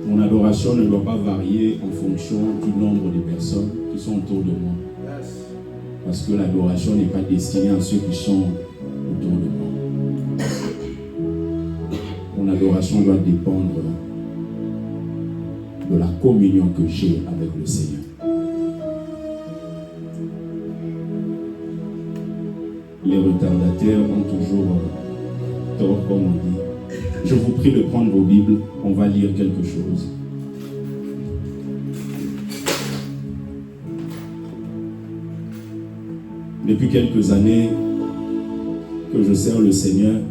Mon adoration ne doit pas varier en fonction du nombre de personnes qui sont autour de moi. Parce que l'adoration n'est pas destinée à ceux qui sont autour de moi. Mon adoration doit dépendre de la communion que j'ai avec le Seigneur. Les retardataires ont toujours tort, comme on dit. Je vous prie de prendre vos Bibles, on va lire quelque chose. Depuis quelques années que je sers le Seigneur,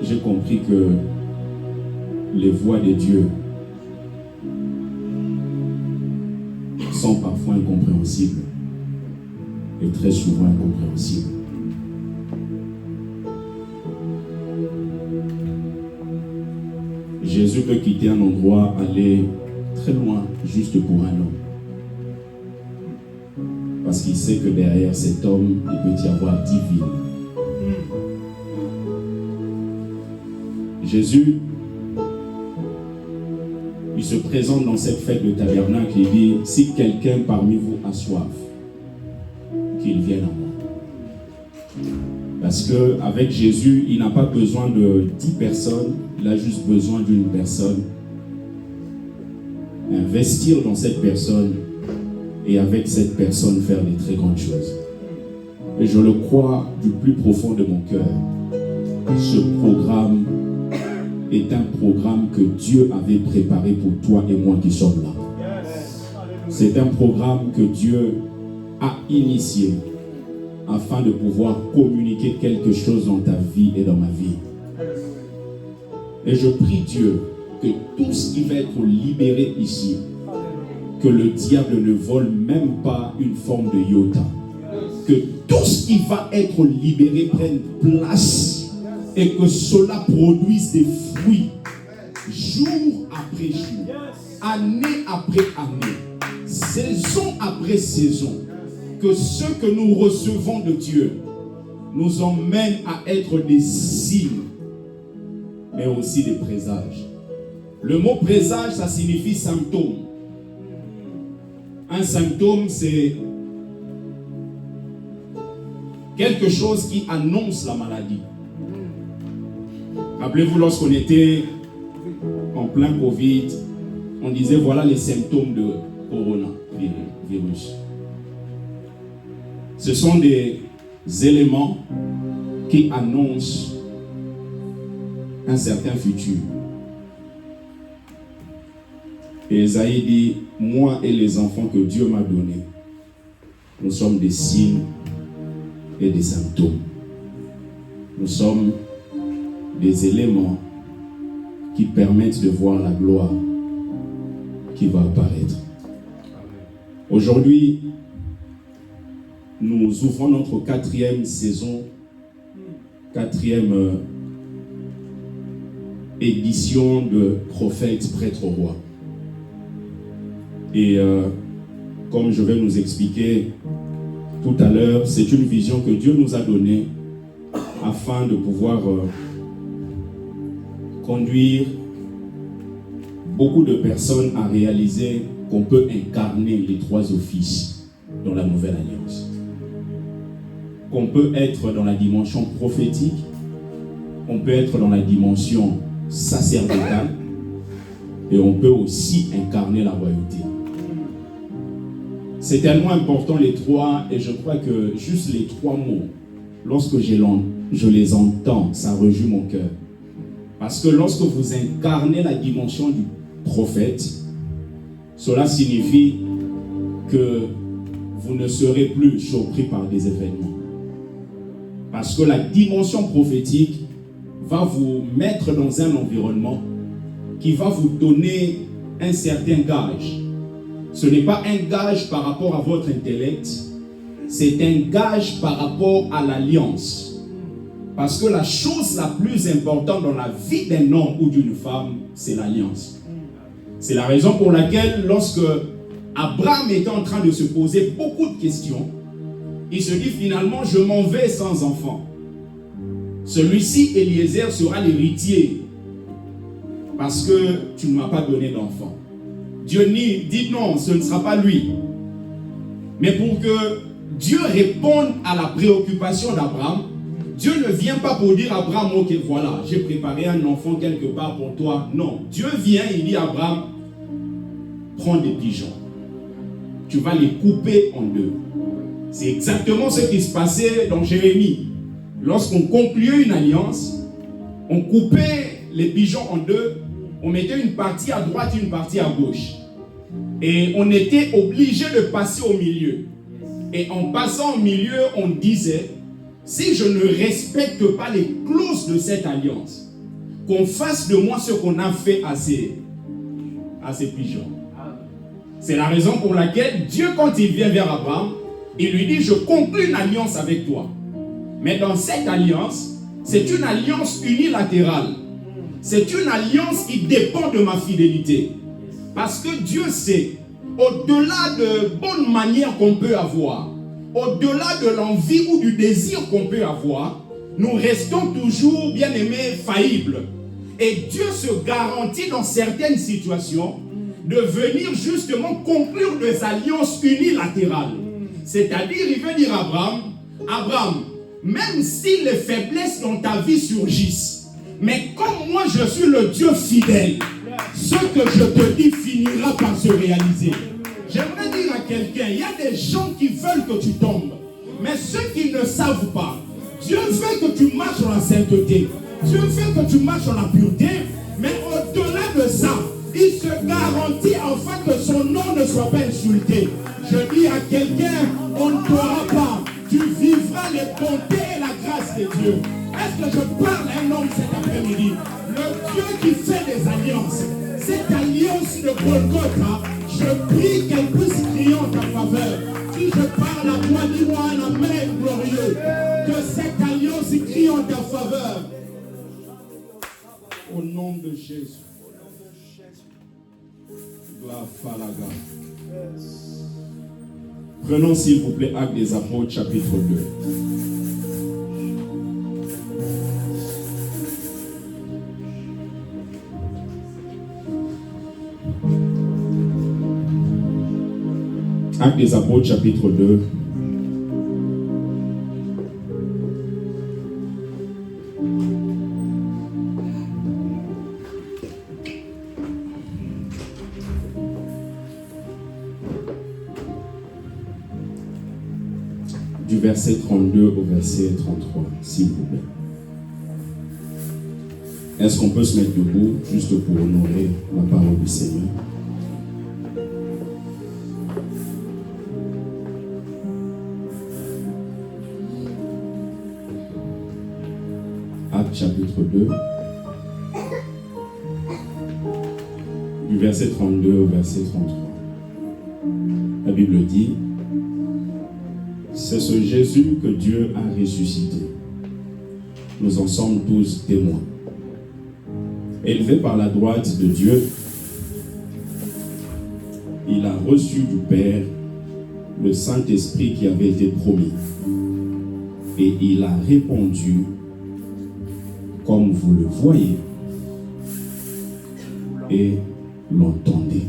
j'ai compris que les voies de Dieu sont parfois incompréhensibles et très souvent incompréhensibles. Jésus peut quitter un endroit, aller très loin, juste pour un homme. Parce qu'il sait que derrière cet homme, il peut y avoir 10 vies. Jésus, il se présente dans cette fête de tabernacle et dit, si quelqu'un parmi vous a soif, qu'il vienne à moi. Parce qu'avec Jésus, il n'a pas besoin de 10 personnes, il a juste besoin d'une personne. Investir dans cette personne et avec cette personne faire des très grandes choses. Et je le crois du plus profond de mon cœur. Ce programme est un programme que Dieu avait préparé pour toi et moi qui sommes là. C'est un programme que Dieu a initié afin de pouvoir communiquer quelque chose dans ta vie et dans ma vie. Et je prie Dieu que tout ce qui va être libéré ici, que le diable ne vole même pas une forme de iota. Que tout ce qui va être libéré prenne place et que cela produise des fruits jour après jour, année après année, saison après saison. Que ce que nous recevons de Dieu nous emmène à être des signes, mais aussi des présages. Le mot présage, ça signifie symptôme. Un symptôme, c'est quelque chose qui annonce la maladie. Rappelez-vous, lorsqu'on était en plein Covid, on disait voilà les symptômes de coronavirus. Ce sont des éléments qui annoncent un certain futur. Et Esaïe dit, moi et les enfants que Dieu m'a donnés, nous sommes des signes et des symptômes. Nous sommes des éléments qui permettent de voir la gloire qui va apparaître. Aujourd'hui, nous ouvrons notre 4e saison, 4e édition de Prophète, Prêtre, Roi. Et comme je vais nous expliquer tout à l'heure, c'est une vision que Dieu nous a donnée afin de pouvoir conduire beaucoup de personnes à réaliser qu'on peut incarner les 3 offices dans la Nouvelle Alliance. Qu'on peut être dans la dimension prophétique, on peut être dans la dimension sacerdotale et on peut aussi incarner la royauté. C'est tellement important les 3 et je crois que juste les 3 mots, lorsque je les entends, ça réjouit mon cœur. Parce que lorsque vous incarnez la dimension du prophète, cela signifie que vous ne serez plus surpris par des événements. Parce que la dimension prophétique va vous mettre dans un environnement qui va vous donner un certain gage. Ce n'est pas un gage par rapport à votre intellect, c'est un gage par rapport à l'alliance. Parce que la chose la plus importante dans la vie d'un homme ou d'une femme, c'est l'alliance. C'est la raison pour laquelle lorsque Abraham était en train de se poser beaucoup de questions, il se dit finalement, je m'en vais sans enfant. Celui-ci, Eliezer, sera l'héritier parce que tu ne m'as pas donné d'enfant. Dieu dit non, ce ne sera pas lui. Mais pour que Dieu réponde à la préoccupation d'Abraham, Dieu ne vient pas pour dire à Abraham, ok, voilà, j'ai préparé un enfant quelque part pour toi. Non, Dieu vient, il dit à Abraham, prends des pigeons. Tu vas les couper en deux. C'est exactement ce qui se passait dans Jérémie. Lorsqu'on concluait une alliance, on coupait les pigeons en deux, on mettait une partie à droite, une partie à gauche. Et on était obligé de passer au milieu. Et en passant au milieu, on disait, si je ne respecte pas les clauses de cette alliance, qu'on fasse de moi ce qu'on a fait à ces pigeons. C'est la raison pour laquelle Dieu, quand il vient vers Abraham, il lui dit, je conclus une alliance avec toi. Mais dans cette alliance, c'est une alliance unilatérale. C'est une alliance qui dépend de ma fidélité. Parce que Dieu sait, au-delà de bonnes manières qu'on peut avoir, au-delà de l'envie ou du désir qu'on peut avoir, nous restons toujours, bien aimés, faillibles. Et Dieu se garantit dans certaines situations de venir justement conclure des alliances unilatérales. C'est-à-dire, il veut dire à Abraham, Abraham, même si les faiblesses dans ta vie surgissent, mais comme moi je suis le Dieu fidèle, ce que je te dis finira par se réaliser. J'aimerais dire à quelqu'un, il y a des gens qui veulent que tu tombes, mais ceux qui ne savent pas, Dieu veut que tu marches dans la sainteté, Dieu veut que tu marches dans la pureté, mais au-delà de ça, il se garantit afin que son nom ne soit pas insulté. Je dis à quelqu'un, on ne t'aura pas, tu vivras les bontés et la grâce de Dieu. Est-ce que je parle à un homme cet après-midi? Le Dieu qui fait des alliances, cette alliance de Golgotha, je prie qu'elle puisse crier en ta faveur. Si je parle à toi, dis-moi un amen glorieux. Que cette alliance crie en ta faveur. Au nom de Jésus. La Falaga. Prenons s'il vous plaît Actes des Apôtres chapitre 2. Actes des Apôtres chapitre 2. Du verset 32 au verset 33, s'il vous plaît. Est-ce qu'on peut se mettre debout juste pour honorer la parole du Seigneur? Actes chapitre 2, du verset 32 au verset 33. La Bible dit, c'est ce Jésus que Dieu a ressuscité. Nous en sommes tous témoins. Élevé par la droite de Dieu, il a reçu du Père le Saint-Esprit qui avait été promis. Et il a répondu comme vous le voyez et l'entendez.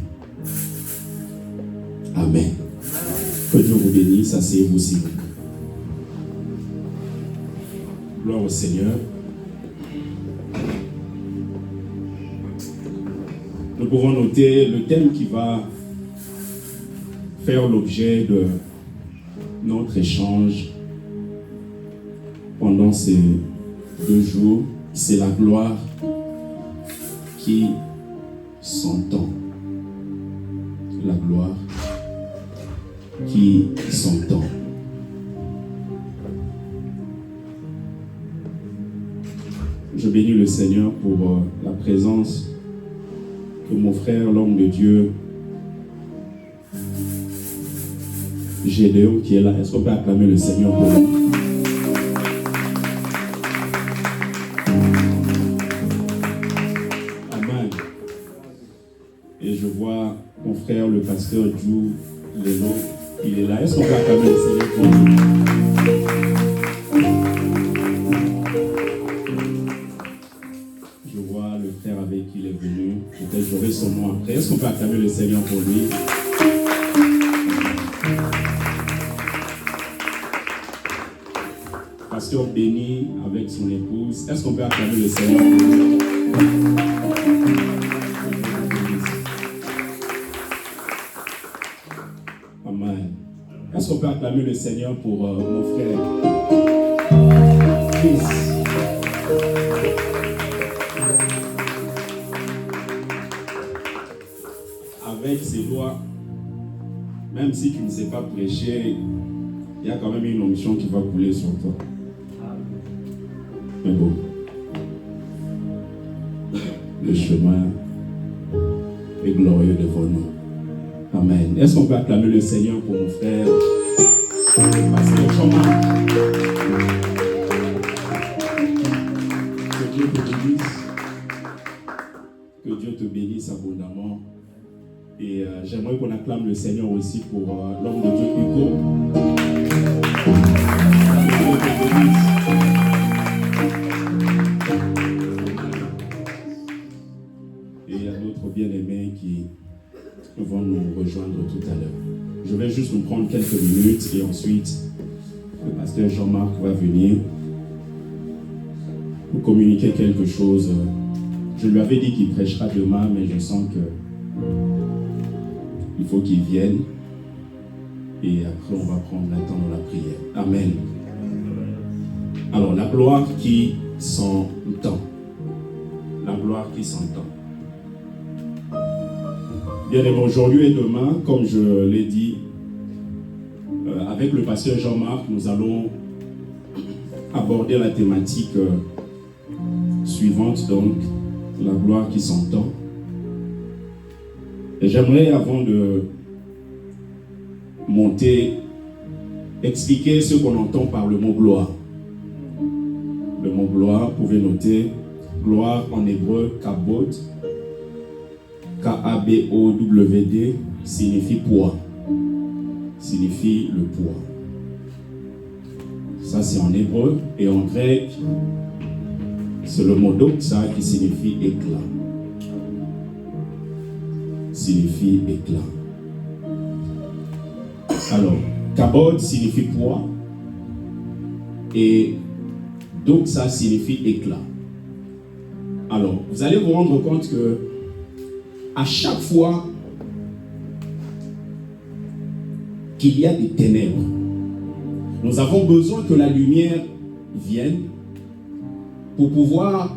Amen. Que Dieu vous bénisse, asseyez-vous s'il vous plaît. Gloire au Seigneur. Nous pourrons noter le thème qui va faire l'objet de notre échange pendant ces 2 jours. C'est la gloire qui s'entend. La gloire qui s'entend. Je bénis le Seigneur pour la présence de mon frère, l'homme de Dieu, Gédéon, qui est là. Est-ce qu'on peut acclamer le Seigneur pour lui? Amen. Et je vois mon frère, le pasteur Djou Leno, il est là. Est-ce qu'on peut acclamer le Seigneur pour lui? Je vois le frère avec qui il est venu. Peut-être j'aurai son nom après. Est-ce qu'on peut acclamer le Seigneur pour lui? Pasteur béni avec son épouse. Est-ce qu'on peut acclamer le Seigneur pour lui? Amen. Est-ce qu'on peut acclamer le Seigneur pour mon frère Chris? Avec ses doigts, même si tu ne sais pas prêcher, il y a quand même une onction qui va couler sur toi. Mais bon, le chemin est glorieux devant nous. Amen. Est-ce qu'on peut acclamer le Seigneur pour mon frère Pasteur Jean-Marc? Que Dieu te bénisse. Que Dieu te bénisse abondamment. Et j'aimerais qu'on acclame le Seigneur aussi pour l'homme de Dieu Hugo. Que Dieu te bénisse. Et il y a d'autres bien-aimés qui vont nous rejoindre tout à l'heure. Je vais juste nous prendre quelques minutes et ensuite le pasteur Jean-Marc va venir nous communiquer quelque chose. Je lui avais dit qu'il prêchera demain, mais je sens que il faut qu'il vienne et après on va prendre un temps dans la prière. Amen. Alors la gloire qui s'entend. La gloire qui s'entend. Bien aimé, aujourd'hui et demain, comme je l'ai dit, avec le pasteur Jean-Marc, nous allons aborder la thématique suivante, donc la gloire qui s'entend. Et j'aimerais, avant de monter, expliquer ce qu'on entend par le mot gloire. Le mot gloire, vous pouvez noter, gloire en hébreu, kabod, K-A-B-O-W-D, signifie poids, signifie le poids. Ça c'est en hébreu, et en grec, c'est le mot doxa qui signifie éclat. Signifie éclat. Alors, kabod signifie poids, et doxa signifie éclat. Alors, vous allez vous rendre compte que à chaque fois qu'il y a des ténèbres, nous avons besoin que la lumière vienne pour pouvoir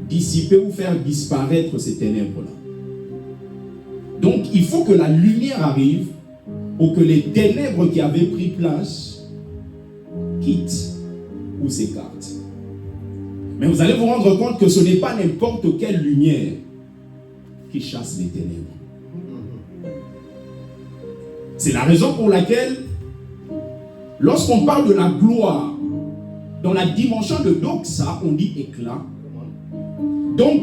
dissiper ou faire disparaître ces ténèbres-là. Donc, il faut que la lumière arrive pour que les ténèbres qui avaient pris place quittent ou s'écartent. Mais vous allez vous rendre compte que ce n'est pas n'importe quelle lumière qui chasse les ténèbres. C'est la raison pour laquelle, lorsqu'on parle de la gloire, dans la dimension de doxa, on dit éclat. Donc,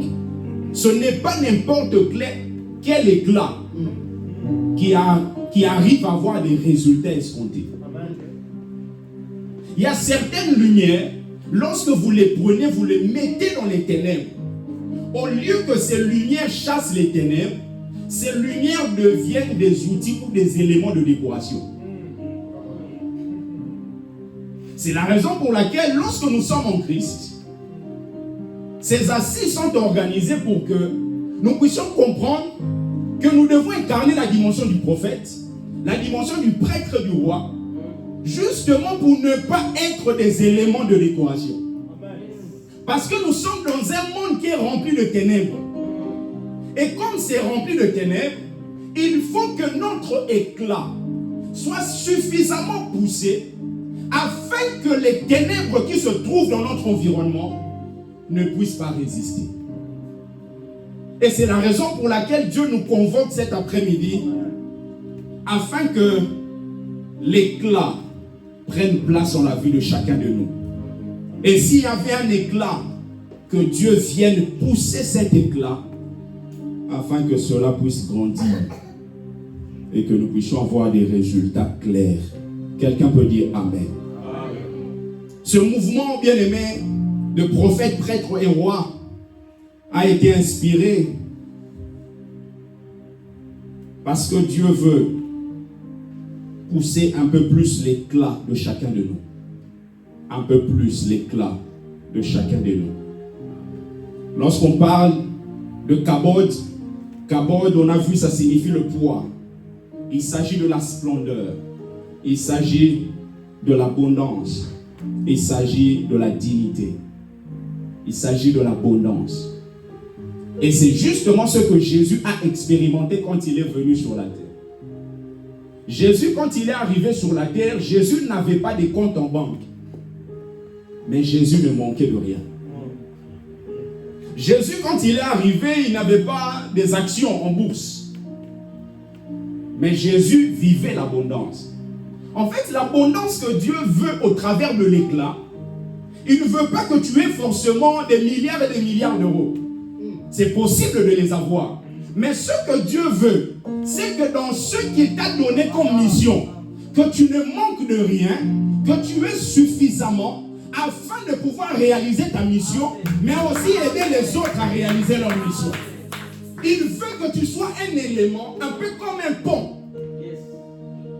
ce n'est pas n'importe quel éclat qui arrive à avoir des résultats escomptés. Il y a certaines lumières, lorsque vous les prenez, vous les mettez dans les ténèbres. Au lieu que ces lumières chassent les ténèbres, ces lumières deviennent des outils ou des éléments de décoration. C'est la raison pour laquelle, lorsque nous sommes en Christ, ces assises sont organisées pour que nous puissions comprendre que nous devons incarner la dimension du prophète, la dimension du prêtre du roi, justement pour ne pas être des éléments de décoration. Parce que nous sommes dans un monde qui est rempli de ténèbres. Et comme c'est rempli de ténèbres, il faut que notre éclat soit suffisamment poussé afin que les ténèbres qui se trouvent dans notre environnement ne puissent pas résister. Et c'est la raison pour laquelle Dieu nous convoque cet après-midi afin que l'éclat prenne place dans la vie de chacun de nous. Et s'il y avait un éclat, que Dieu vienne pousser cet éclat afin que cela puisse grandir et que nous puissions avoir des résultats clairs. Quelqu'un peut dire Amen. Amen. Ce mouvement, bien-aimé, de prophètes, prêtres et rois a été inspiré parce que Dieu veut pousser un peu plus l'éclat de chacun de nous. Un peu plus l'éclat de chacun de nous. Lorsqu'on parle de kabod, on a vu, ça signifie le poids. Il s'agit de la splendeur. Il s'agit de l'abondance. Il s'agit de la dignité. Il s'agit de l'abondance. Et c'est justement ce que Jésus a expérimenté quand il est venu sur la terre. Jésus, quand il est arrivé sur la terre, Jésus n'avait pas de compte en banque. Mais Jésus ne manquait de rien. Jésus, quand il est arrivé, il n'avait pas des actions en bourse. Mais Jésus vivait l'abondance. En fait, l'abondance que Dieu veut au travers de l'éclat, il ne veut pas que tu aies forcément des milliards et des milliards d'euros. C'est possible de les avoir. Mais ce que Dieu veut, c'est que dans ce qu'il t'a donné comme mission, que tu ne manques de rien, que tu aies suffisamment afin de pouvoir réaliser ta mission, mais aussi aider les autres à réaliser leur mission. Il veut que tu sois un élément, un peu comme un pont.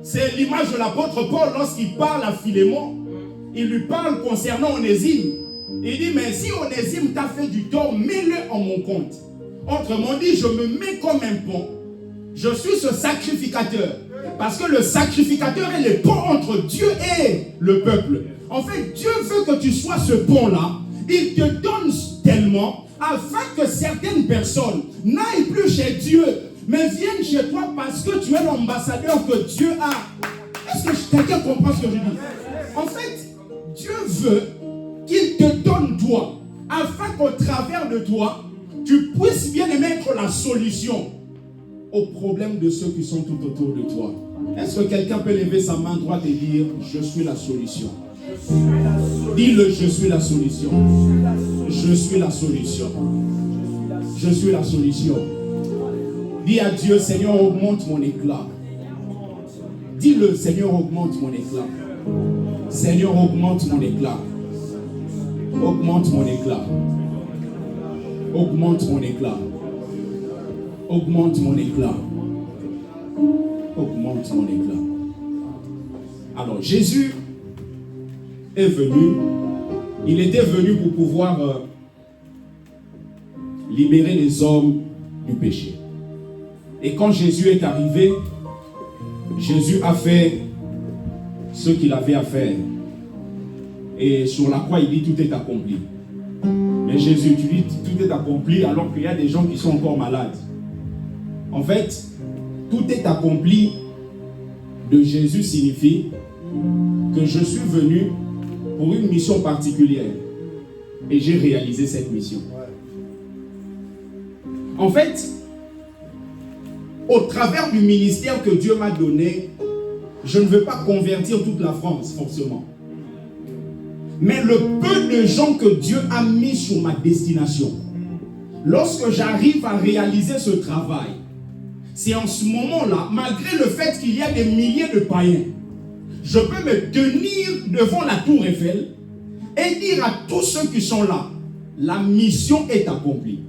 C'est l'image de l'apôtre Paul lorsqu'il parle à Philémon. Il lui parle concernant Onésime. Il dit, mais si Onésime t'a fait du tort, mets-le en mon compte. Autrement dit, je me mets comme un pont. Je suis ce sacrificateur. Parce que le sacrificateur est le pont entre Dieu et le peuple. En fait, Dieu veut que tu sois ce pont-là. Il te donne tellement afin que certaines personnes n'aillent plus chez Dieu, mais viennent chez toi parce que tu es l'ambassadeur que Dieu a. Est-ce que quelqu'un comprend ce que je dis? En fait, Dieu veut qu'il te donne toi, afin qu'au travers de toi, tu puisses bien mettre la solution aux problèmes de ceux qui sont tout autour de toi. Est-ce que quelqu'un peut lever sa main droite et dire, je suis la solution? Dis-le, je suis la solution. Je suis la solution. Je suis la solution. Dis à Dieu, Seigneur, augmente mon éclat. Dis-le, Seigneur, augmente mon éclat. Seigneur, augmente mon éclat. Augmente mon éclat. Augmente mon éclat. Augmente mon éclat. Augmente mon éclat. Alors, Jésus est venu. Il était venu pour pouvoir libérer les hommes du péché. Et quand Jésus est arrivé, Jésus a fait ce qu'il avait à faire. Et sur la croix, il dit tout est accompli. Mais Jésus, tu dis tout est accompli alors qu'il y a des gens qui sont encore malades. En fait, tout est accompli de Jésus signifie que je suis venu pour une mission particulière. Et j'ai réalisé cette mission. En fait, au travers du ministère que Dieu m'a donné, je ne veux pas convertir toute la France, forcément. Mais le peu de gens que Dieu a mis sur ma destination, lorsque j'arrive à réaliser ce travail, c'est en ce moment-là, malgré le fait qu'il y a des milliers de païens, je peux me tenir devant la tour Eiffel et dire à tous ceux qui sont là, la mission est accomplie.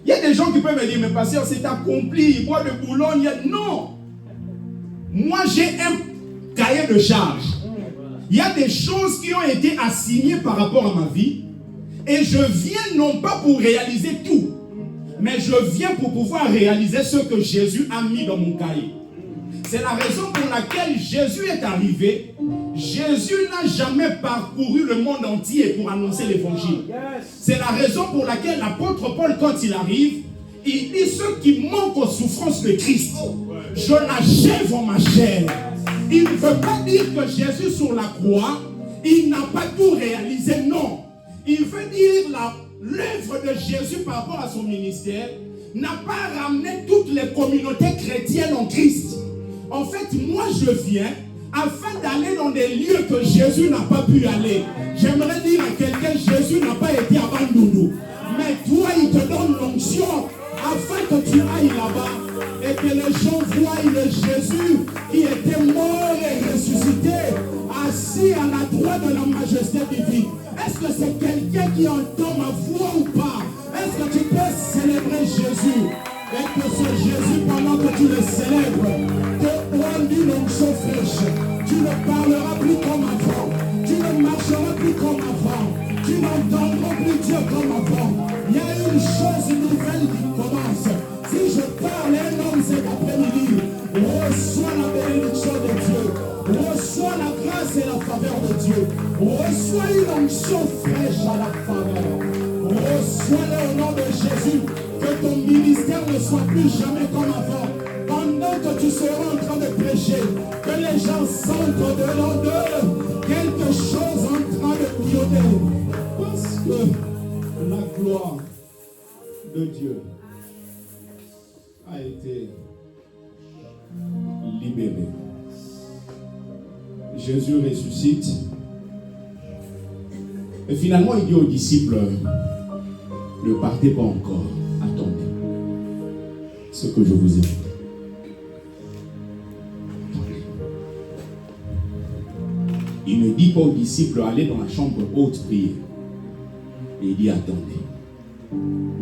Il y a des gens qui peuvent me dire, mais pasteur, c'est accompli, bois de Boulogne. Non. Moi, j'ai un cahier de charge. Il y a des choses qui ont été assignées par rapport à ma vie. Et je viens non pas pour réaliser tout, mais je viens pour pouvoir réaliser ce que Jésus a mis dans mon cahier. C'est la raison pour laquelle Jésus est arrivé. Jésus n'a jamais parcouru le monde entier pour annoncer l'évangile. C'est la raison pour laquelle l'apôtre Paul, quand il arrive, il dit ceux qui manquent aux souffrances de Christ, je l'achève en ma chair. Il ne veut pas dire que Jésus sur la croix, il n'a pas tout réalisé, non. Il veut dire l'œuvre de Jésus par rapport à son ministère n'a pas ramené toutes les communautés chrétiennes en Christ. En fait, moi je viens afin d'aller dans des lieux que Jésus n'a pas pu aller. J'aimerais dire à quelqu'un, Jésus n'a pas été à Bandundu. Mais toi, il te donne l'onction afin que tu ailles là-bas et que les gens voient le Jésus qui était mort et ressuscité, assis à la droite de la majesté divine. Est-ce que c'est quelqu'un qui entend ma voix ou pas? Est-ce que tu peux célébrer Jésus. Et que ce Jésus, pendant que tu le célèbres, te donne une onction fraîche. Tu ne parleras plus comme avant. Tu ne marcheras plus comme avant. Tu n'entendras plus Dieu comme avant. Il y a une chose nouvelle qui commence. Si je parle à un homme cet après-midi, reçois la bénédiction de Dieu. Reçois la grâce et la faveur de Dieu. Reçois une onction fraîche à la faveur. Reçois-le au nom de Jésus. Que ton ministère ne soit plus jamais comme avant. Pendant que tu seras en train de prêcher, que les gens sentent au-delà d'eux quelque chose en train de bouillonner. Parce que la gloire de Dieu a été libérée. Jésus ressuscite. Et finalement, il dit aux disciples, ne partez pas encore, attendez ce que je vous ai dit. Il ne dit pas aux disciples, allez dans la chambre haute prier. Et il dit, attendez.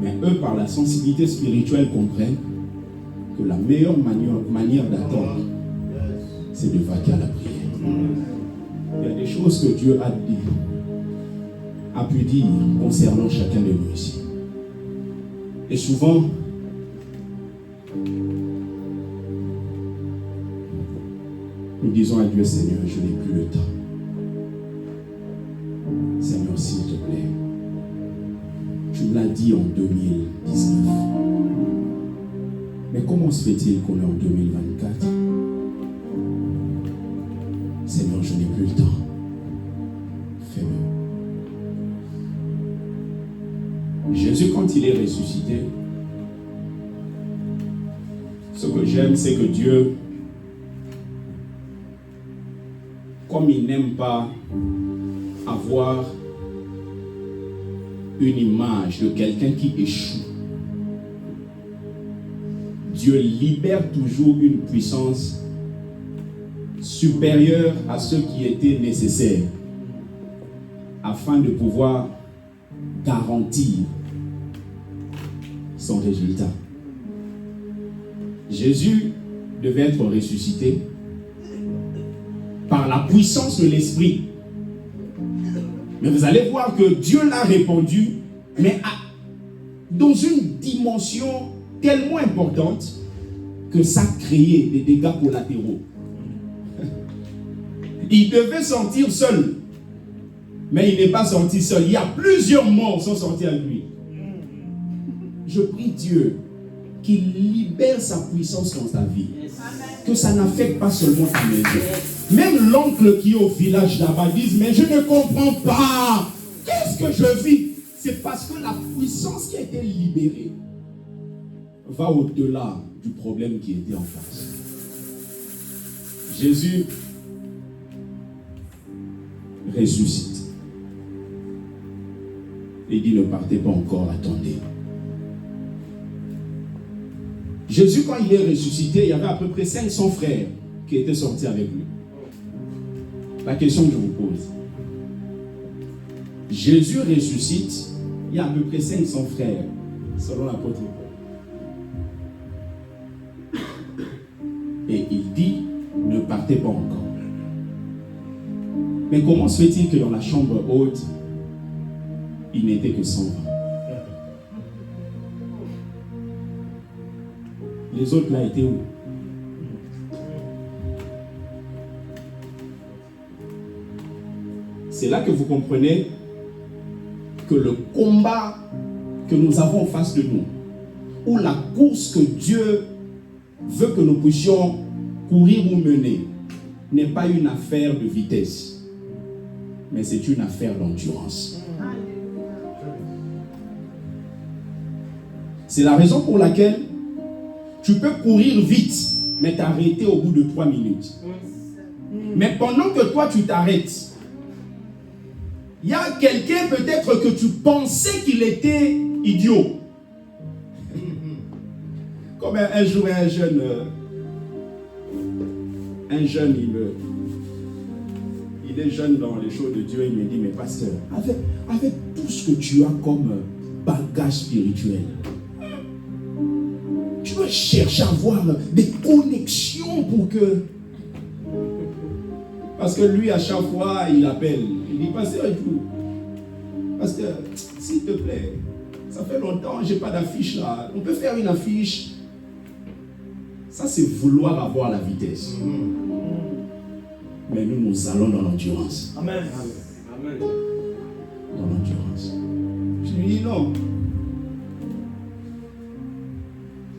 Mais eux, par la sensibilité spirituelle, comprennent que la meilleure manière d'attendre, c'est de vaquer à la prière. Il y a des choses que Dieu a pu dire concernant chacun de nous ici. Et souvent, nous disons à Dieu, Seigneur, je n'ai plus le temps. Seigneur, s'il te plaît, tu me l'as dit en 2019. Mais comment se fait-il qu'on est en 2024? Seigneur, je n'ai plus le temps. Fais-le. Jésus, quand il est ressuscité, ce que j'aime, c'est que Dieu, comme il n'aime pas avoir une image de quelqu'un qui échoue, Dieu libère toujours une puissance supérieure à ce qui était nécessaire afin de pouvoir garantir son résultat. Jésus devait être ressuscité par la puissance de l'Esprit. Mais vous allez voir que Dieu l'a répandu, mais dans une dimension tellement importante que ça créait des dégâts collatéraux. Il devait sortir seul, mais il n'est pas sorti seul. Il y a plusieurs morts qui sont sortis à lui. Je prie Dieu qu'il libère sa puissance dans ta vie. Que ça n'affecte pas seulement ta maison. Même l'oncle qui est au village là-bas dit, mais je ne comprends pas. Qu'est-ce que je vis? C'est parce que la puissance qui a été libérée va au-delà du problème qui était en face. Jésus ressuscite. Il dit, ne partez pas encore, attendez. Jésus, quand il est ressuscité, il y avait à peu près 500 frères qui étaient sortis avec lui. La question que je vous pose. Jésus ressuscite, il y a à peu près 500 frères, selon l'apôtre Paul. Et il dit, ne partez pas encore. Mais comment se fait-il que dans la chambre haute, il n'était que 120? Les autres là étaient où? C'est là que vous comprenez que le combat que nous avons en face de nous, ou la course que Dieu veut que nous puissions courir ou mener, n'est pas une affaire de vitesse, mais c'est une affaire d'endurance. C'est la raison pour laquelle tu peux courir vite, mais t'arrêter au bout de 3 minutes. Mais pendant que toi tu t'arrêtes, il y a quelqu'un peut-être que tu pensais qu'il était idiot. Comme un jour un jeune, il est jeune dans les choses de Dieu, il me dit, mais pasteur, avec tout ce que tu as comme bagage spirituel, chercher à avoir des connexions pour que... Parce que lui, à chaque fois, il appelle. Il dit, pasteur et tout. Pasteur, s'il te plaît, ça fait longtemps, je n'ai pas d'affiche là. On peut faire une affiche. Ça, c'est vouloir avoir la vitesse. Mais nous, nous allons dans l'endurance. Amen. Amen. Dans l'endurance. Je lui dis non.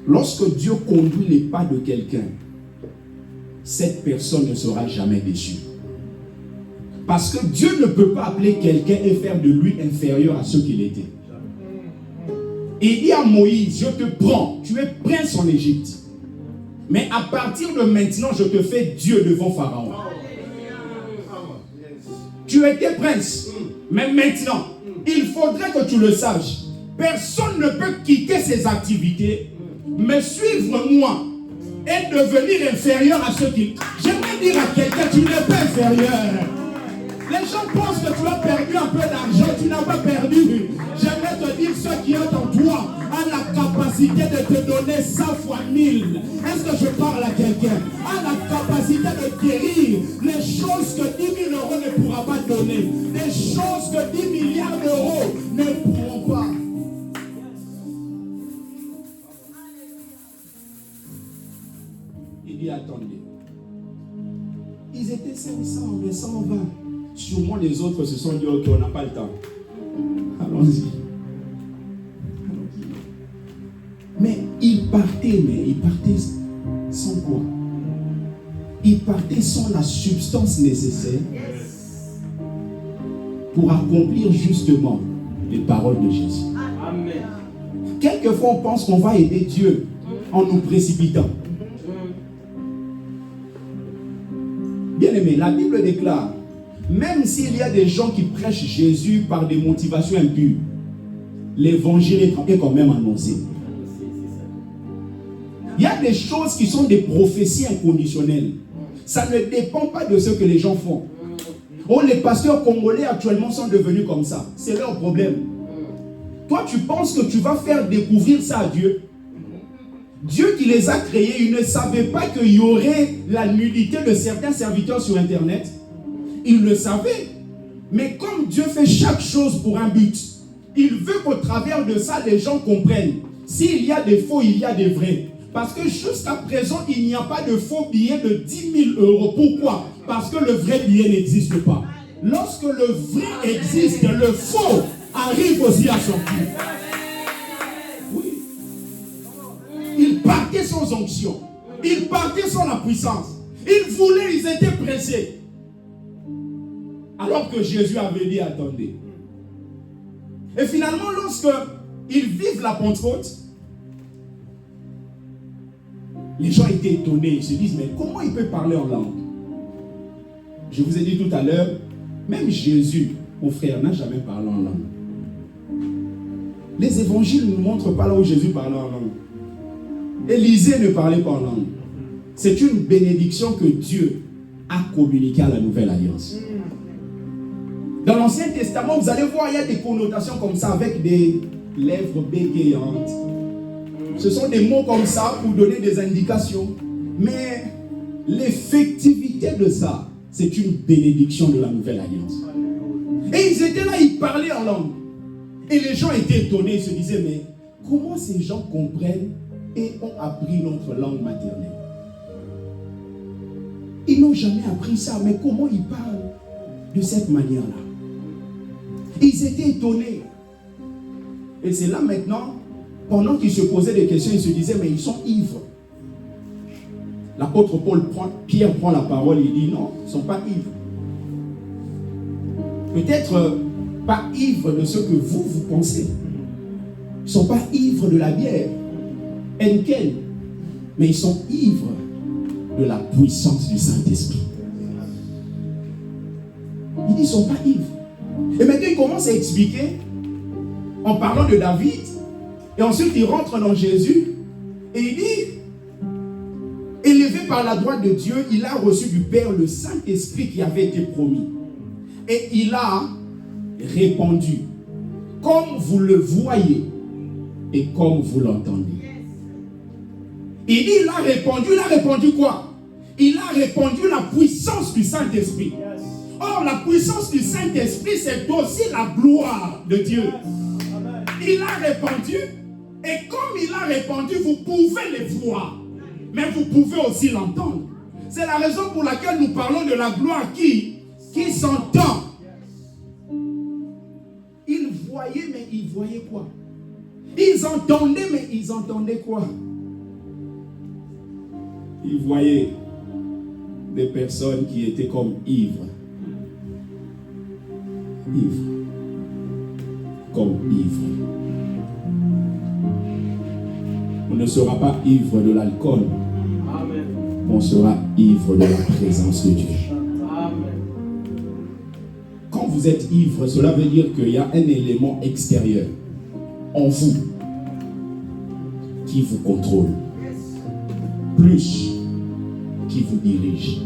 Lorsque Dieu conduit les pas de quelqu'un, cette personne ne sera jamais déçue. Parce que Dieu ne peut pas appeler quelqu'un et faire de lui inférieur à ce qu'il était. Il dit à Moïse, je te prends, tu es prince en Égypte. Mais à partir de maintenant, je te fais Dieu devant Pharaon. Tu étais prince, mais maintenant, il faudrait que tu le saches. Personne ne peut quitter ses activités, me suivre moi et devenir inférieur à ceux qui... J'aimerais dire à quelqu'un, tu n'es pas inférieur. Les gens pensent que tu as perdu un peu d'argent, tu n'as pas perdu. J'aimerais te dire, ce qui est en toi a la capacité de te donner 100 fois 1000. Est-ce que je parle à quelqu'un? A la capacité de guérir les choses que 10 000 euros ne pourra pas donner. Les choses que 10 milliards d'euros ne pourront pas. Il dit, attendez. Ils étaient 500, mais 120. Sûrement les autres se sont dit, ok, on n'a pas le temps. Allons-y. Mais ils partaient sans quoi? Ils partaient sans la substance nécessaire pour accomplir justement les paroles de Jésus. Amen. Quelquefois, on pense qu'on va aider Dieu en nous précipitant. Bien aimé, la Bible déclare, même s'il y a des gens qui prêchent Jésus par des motivations impures, l'évangile est quand même annoncé. Il y a des choses qui sont des prophéties inconditionnelles. Ça ne dépend pas de ce que les gens font. Oh, les pasteurs congolais actuellement sont devenus comme ça. C'est leur problème. Toi, tu penses que tu vas faire découvrir ça à Dieu? Dieu qui les a créés, il ne savait pas qu'il y aurait la nudité de certains serviteurs sur Internet. Il le savait. Mais comme Dieu fait chaque chose pour un but, il veut qu'au travers de ça, les gens comprennent. S'il y a des faux, il y a des vrais. Parce que jusqu'à présent, il n'y a pas de faux billets de 10 000 euros. Pourquoi? Parce que le vrai billet n'existe pas. Lorsque le vrai existe, le faux arrive aussi à sortir. Oui. Ils partaient sans onction. Ils partaient sans la puissance. Ils voulaient, ils étaient pressés. Alors que Jésus avait dit, attendez. Et finalement, lorsque ils vivent la Pentecôte, les gens étaient étonnés. Ils se disent, mais comment il peut parler en langue? Je vous ai dit tout à l'heure, même Jésus, mon frère, n'a jamais parlé en langue. Les évangiles ne nous montrent pas là où Jésus parlait en langue. Élisée ne parlait pas en langue. C'est une bénédiction que Dieu a communiquée à la nouvelle alliance. Dans l'Ancien Testament, vous allez voir, il y a des connotations comme ça avec des lèvres bégayantes. Ce sont des mots comme ça pour donner des indications. Mais l'effectivité de ça, c'est une bénédiction de la nouvelle alliance. Et ils étaient là, ils parlaient en langue. Et les gens étaient étonnés, ils se disaient, mais comment ces gens comprennent et ont appris notre langue maternelle? Ils n'ont jamais appris ça, mais comment ils parlent de cette manière-là? Ils étaient étonnés. Et c'est là maintenant, pendant qu'ils se posaient des questions, ils se disaient, mais ils sont ivres. L'apôtre Pierre prend la parole et il dit, non, ils ne sont pas ivres. Peut-être pas ivres de ce que vous pensez. Ils ne sont pas ivres de la bière, Henken, mais ils sont ivres de la puissance du Saint-Esprit. Il dit, ils ne sont pas ivres. Et maintenant, il commence à expliquer en parlant de David. Et ensuite, il rentre dans Jésus. Et il dit, élevé par la droite de Dieu, il a reçu du Père le Saint-Esprit qui avait été promis. Et il a répandu, comme vous le voyez et comme vous l'entendez. Il dit, il a répandu quoi? Il a répandu la puissance du Saint-Esprit. Or, la puissance du Saint-Esprit, c'est aussi la gloire de Dieu. Il a répandu, et comme il a répandu, vous pouvez les voir, mais vous pouvez aussi l'entendre. C'est la raison pour laquelle nous parlons de la gloire qui s'entend. Ils voyaient, mais ils voyaient quoi? Ils entendaient, mais ils entendaient quoi? Ils voyaient des personnes qui étaient comme ivres. Ivres. Comme ivres. On ne sera pas ivre de l'alcool. Amen. On sera ivre de la présence de Dieu. Amen. Quand vous êtes ivre, cela veut dire qu'il y a un élément extérieur en vous qui vous contrôle, plus qui vous dirige.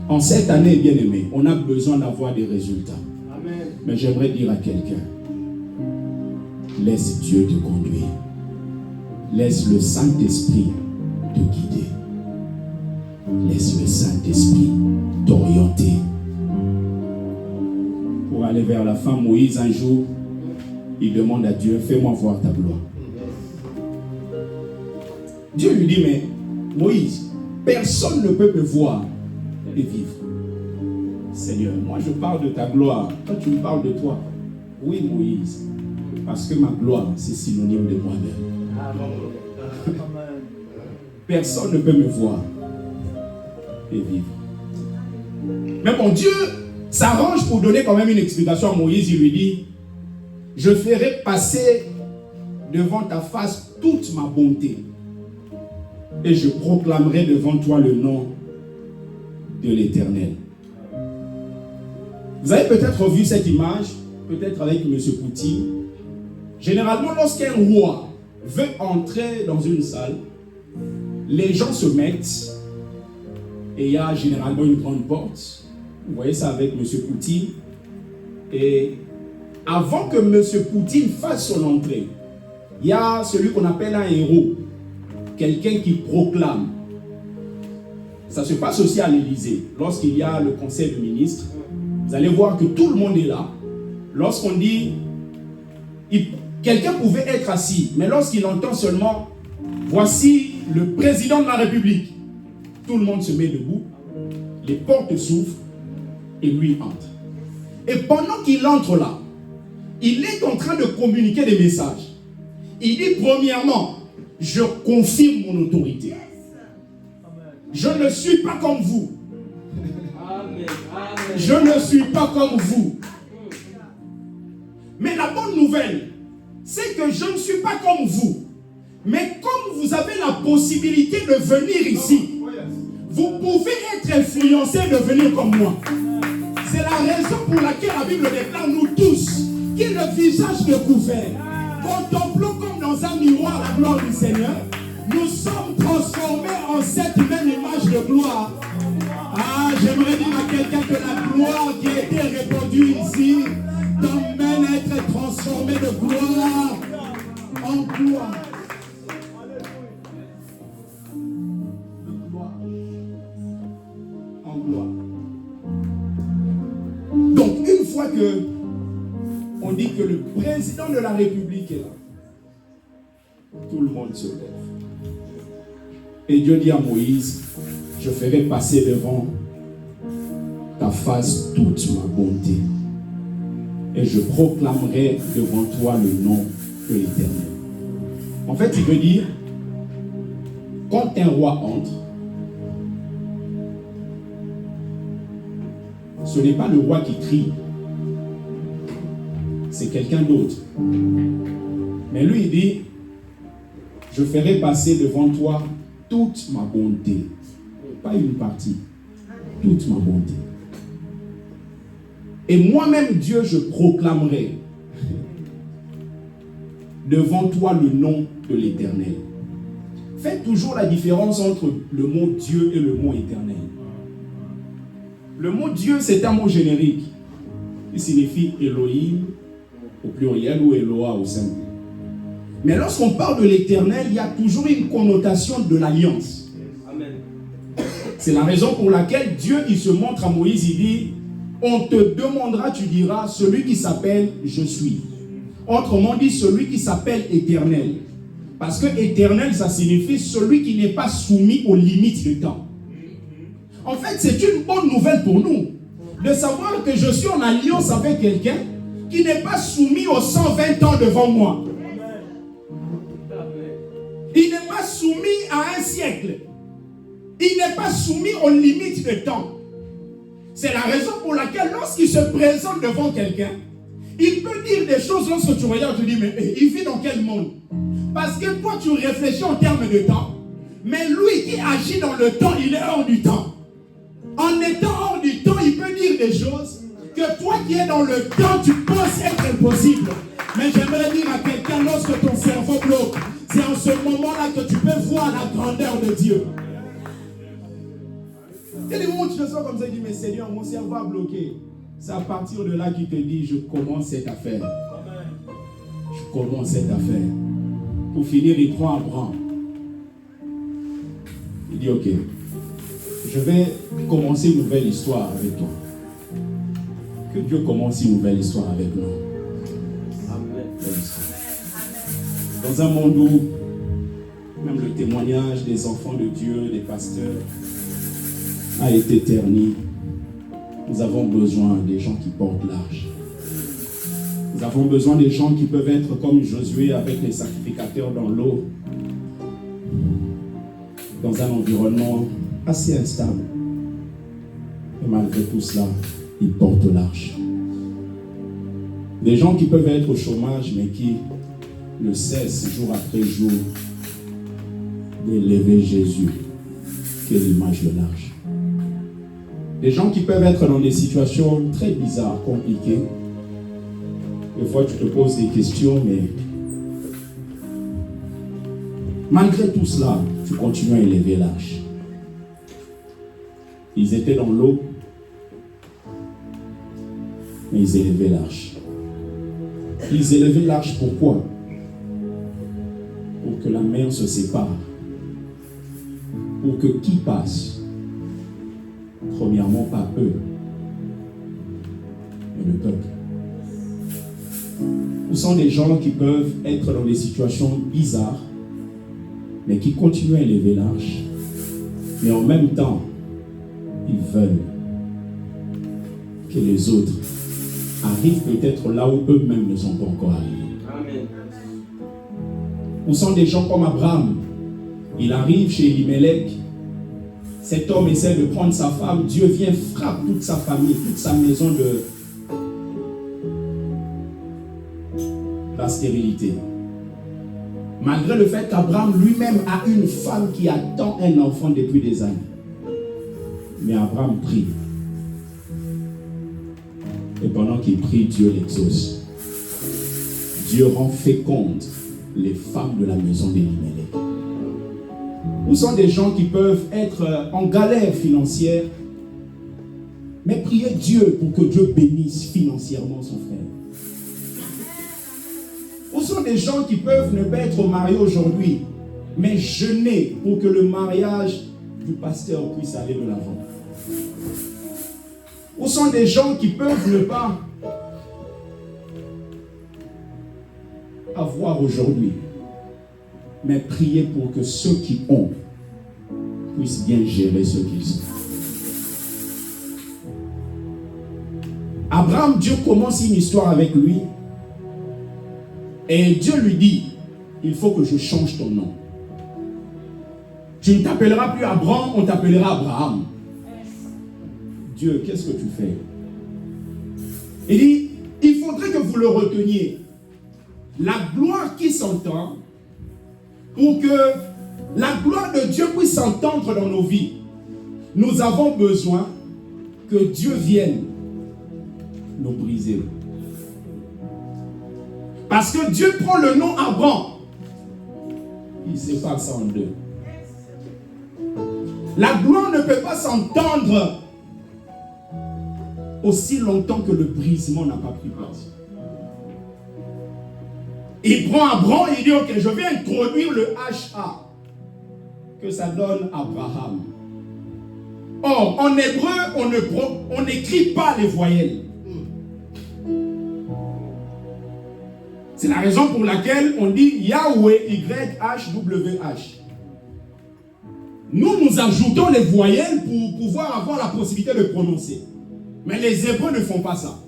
En cette année, bien-aimés, on a besoin d'avoir des résultats. Amen. Mais j'aimerais dire à quelqu'un, laisse Dieu te conduire. Laisse le Saint-Esprit te guider. Laisse le Saint-Esprit t'orienter. Pour aller vers la fin, Moïse, un jour, il demande à Dieu, fais-moi voir ta gloire. Dieu lui dit, mais Moïse, personne ne peut me voir et vivre. Seigneur, moi je parle de ta gloire, toi tu me parles de toi. Oui, Moïse, parce que ma gloire, c'est synonyme de moi-même. Personne ne peut me voir et vivre. Mais bon, Dieu s'arrange pour donner quand même une explication à Moïse. Il lui dit, je ferai passer devant ta face toute ma bonté et je proclamerai devant toi le nom de l'Éternel. Vous avez peut-être vu cette image, peut-être avec M. Poutine. Généralement, lorsqu'un roi veut entrer dans une salle, les gens se mettent et il y a généralement une grande porte. Vous voyez ça avec M. Poutine. Et avant que M. Poutine fasse son entrée, il y a celui qu'on appelle un héros, quelqu'un qui proclame. Ça se passe aussi à l'Élysée. Lorsqu'il y a le conseil de ministres, vous allez voir que tout le monde est là. Lorsqu'on dit, quelqu'un pouvait être assis, mais lorsqu'il entend seulement, voici le président de la République, tout le monde se met debout, les portes s'ouvrent et lui entre. Et pendant qu'il entre là, il est en train de communiquer des messages. Il dit premièrement, je confirme mon autorité. Je ne suis pas comme vous. Je ne suis pas comme vous. Mais la bonne nouvelle, c'est que je ne suis pas comme vous. Mais comme vous avez la possibilité de venir ici, vous pouvez être influencé de venir comme moi. C'est la raison pour laquelle la Bible déclare, nous tous, qui le visage découvert, contemplons comme dans un miroir la gloire du Seigneur, nous sommes transformés en cette même image de gloire. Ah, j'aimerais dire à quelqu'un que la gloire qui a été répandue ici t'emmène à être transformé de gloire en gloire. De gloire en gloire. Donc, une fois que on dit que le président de la République est là, tout le monde se lève. Et Dieu dit à Moïse, je ferai passer devant ta face toute ma bonté. Et je proclamerai devant toi le nom de l'Éternel. En fait, il veut dire, quand un roi entre, ce n'est pas le roi qui crie, c'est quelqu'un d'autre. Mais lui, il dit, je ferai passer devant toi toute ma bonté. Pas une partie, toute ma bonté. Et moi-même, Dieu, je proclamerai devant toi le nom de l'Éternel. Faites toujours la différence entre le mot Dieu et le mot éternel. Le mot Dieu, c'est un mot générique. Il signifie Elohim au pluriel ou Eloah au singulier. Mais lorsqu'on parle de l'éternel, il y a toujours une connotation de l'alliance. Amen. C'est la raison pour laquelle Dieu, il se montre à Moïse, il dit, on te demandera, tu diras, celui qui s'appelle je suis. Autrement dit, celui qui s'appelle éternel. Parce que éternel, ça signifie celui qui n'est pas soumis aux limites du temps. En fait, c'est une bonne nouvelle pour nous de savoir que je suis en alliance avec quelqu'un qui n'est pas soumis aux 120 ans devant moi. Il n'est pas soumis à un siècle. Il n'est pas soumis aux limites de temps. C'est la raison pour laquelle lorsqu'il se présente devant quelqu'un, il peut dire des choses lorsque tu regardes, tu dis, mais il vit dans quel monde? Parce que toi, tu réfléchis en termes de temps, mais lui qui agit dans le temps, il est hors du temps. En étant hors du temps, il peut dire des choses que toi qui es dans le temps, tu penses être impossible. Mais j'aimerais dire à quelqu'un, lorsque ton cerveau bloque, c'est en ce moment-là que tu peux voir la grandeur de Dieu. Il y a des moments où tu te sens comme ça, tu dis, mais Seigneur, mon cerveau a bloqué. C'est à partir de là qu'il te dit, je commence cette affaire. Je commence cette affaire. Pour finir, il prend Abraham. Il dit, ok, je vais commencer une nouvelle histoire avec toi. Que Dieu commence une nouvelle histoire avec nous. Amen. Dans un monde où même le témoignage des enfants de Dieu, des pasteurs, a été terni, nous avons besoin des gens qui portent l'arche. Nous avons besoin des gens qui peuvent être comme Josué avec les sacrificateurs dans l'eau, dans un environnement assez instable. Et malgré tout cela, ils portent l'arche. Des gens qui peuvent être au chômage, mais qui ne cessent jour après jour d'élever Jésus, qui est l'image de l'arche. Des gens qui peuvent être dans des situations très bizarres, compliquées. Des fois, tu te poses des questions, mais malgré tout cela, tu continues à élever l'arche. Ils étaient dans l'eau, mais ils élevaient l'arche. Ils élevaient l'arche pourquoi? Pour que la mer se sépare. Pour que qui passe? Premièrement, pas eux, mais le peuple. Où sont des gens qui peuvent être dans des situations bizarres, mais qui continuent à élever l'arche, mais en même temps, ils veulent que les autres arrivent peut-être là où eux-mêmes ne sont pas encore arrivés. Amen. Où sont des gens comme Abraham? Il arrive chez Elimelech. Cet homme essaie de prendre sa femme. Dieu vient, frappe toute sa famille, toute sa maison de la stérilité. Malgré le fait qu'Abraham lui-même a une femme qui attend un enfant depuis des années. Mais Abraham prie. Et pendant qu'il prie, Dieu l'exauce. Dieu rend féconde les femmes de la maison d'Elimelech. Où sont des gens qui peuvent être en galère financière, mais prier Dieu pour que Dieu bénisse financièrement son frère? Où sont des gens qui peuvent ne pas être mariés aujourd'hui, mais jeûner pour que le mariage du pasteur puisse aller de l'avant? Où sont des gens qui peuvent ne pas avoir aujourd'hui, mais prier pour que ceux qui ont puissent bien gérer ce qu'ils sont? Abraham, Dieu commence une histoire avec lui et Dieu lui dit, il faut que je change ton nom. Tu ne t'appelleras plus Abraham, on t'appellera Abraham. Dieu, qu'est-ce que tu fais? Il dit, il faudrait que vous le reteniez. La gloire qui s'entend, pour que la gloire de Dieu puisse s'entendre dans nos vies, nous avons besoin que Dieu vienne nous briser. Parce que Dieu prend le nom Abraham, il sépare ça en deux. La gloire ne peut pas s'entendre aussi longtemps que le brisement n'a pas pris place. Il prend Abraham et il dit, ok, je vais introduire le HA. Que ça donne Abraham. Or, en hébreu, on n'écrit pas les voyelles. C'est la raison pour laquelle on dit Yahweh, YHWH. Nous ajoutons les voyelles pour pouvoir avoir la possibilité de prononcer. Mais les Hébreux ne font pas ça.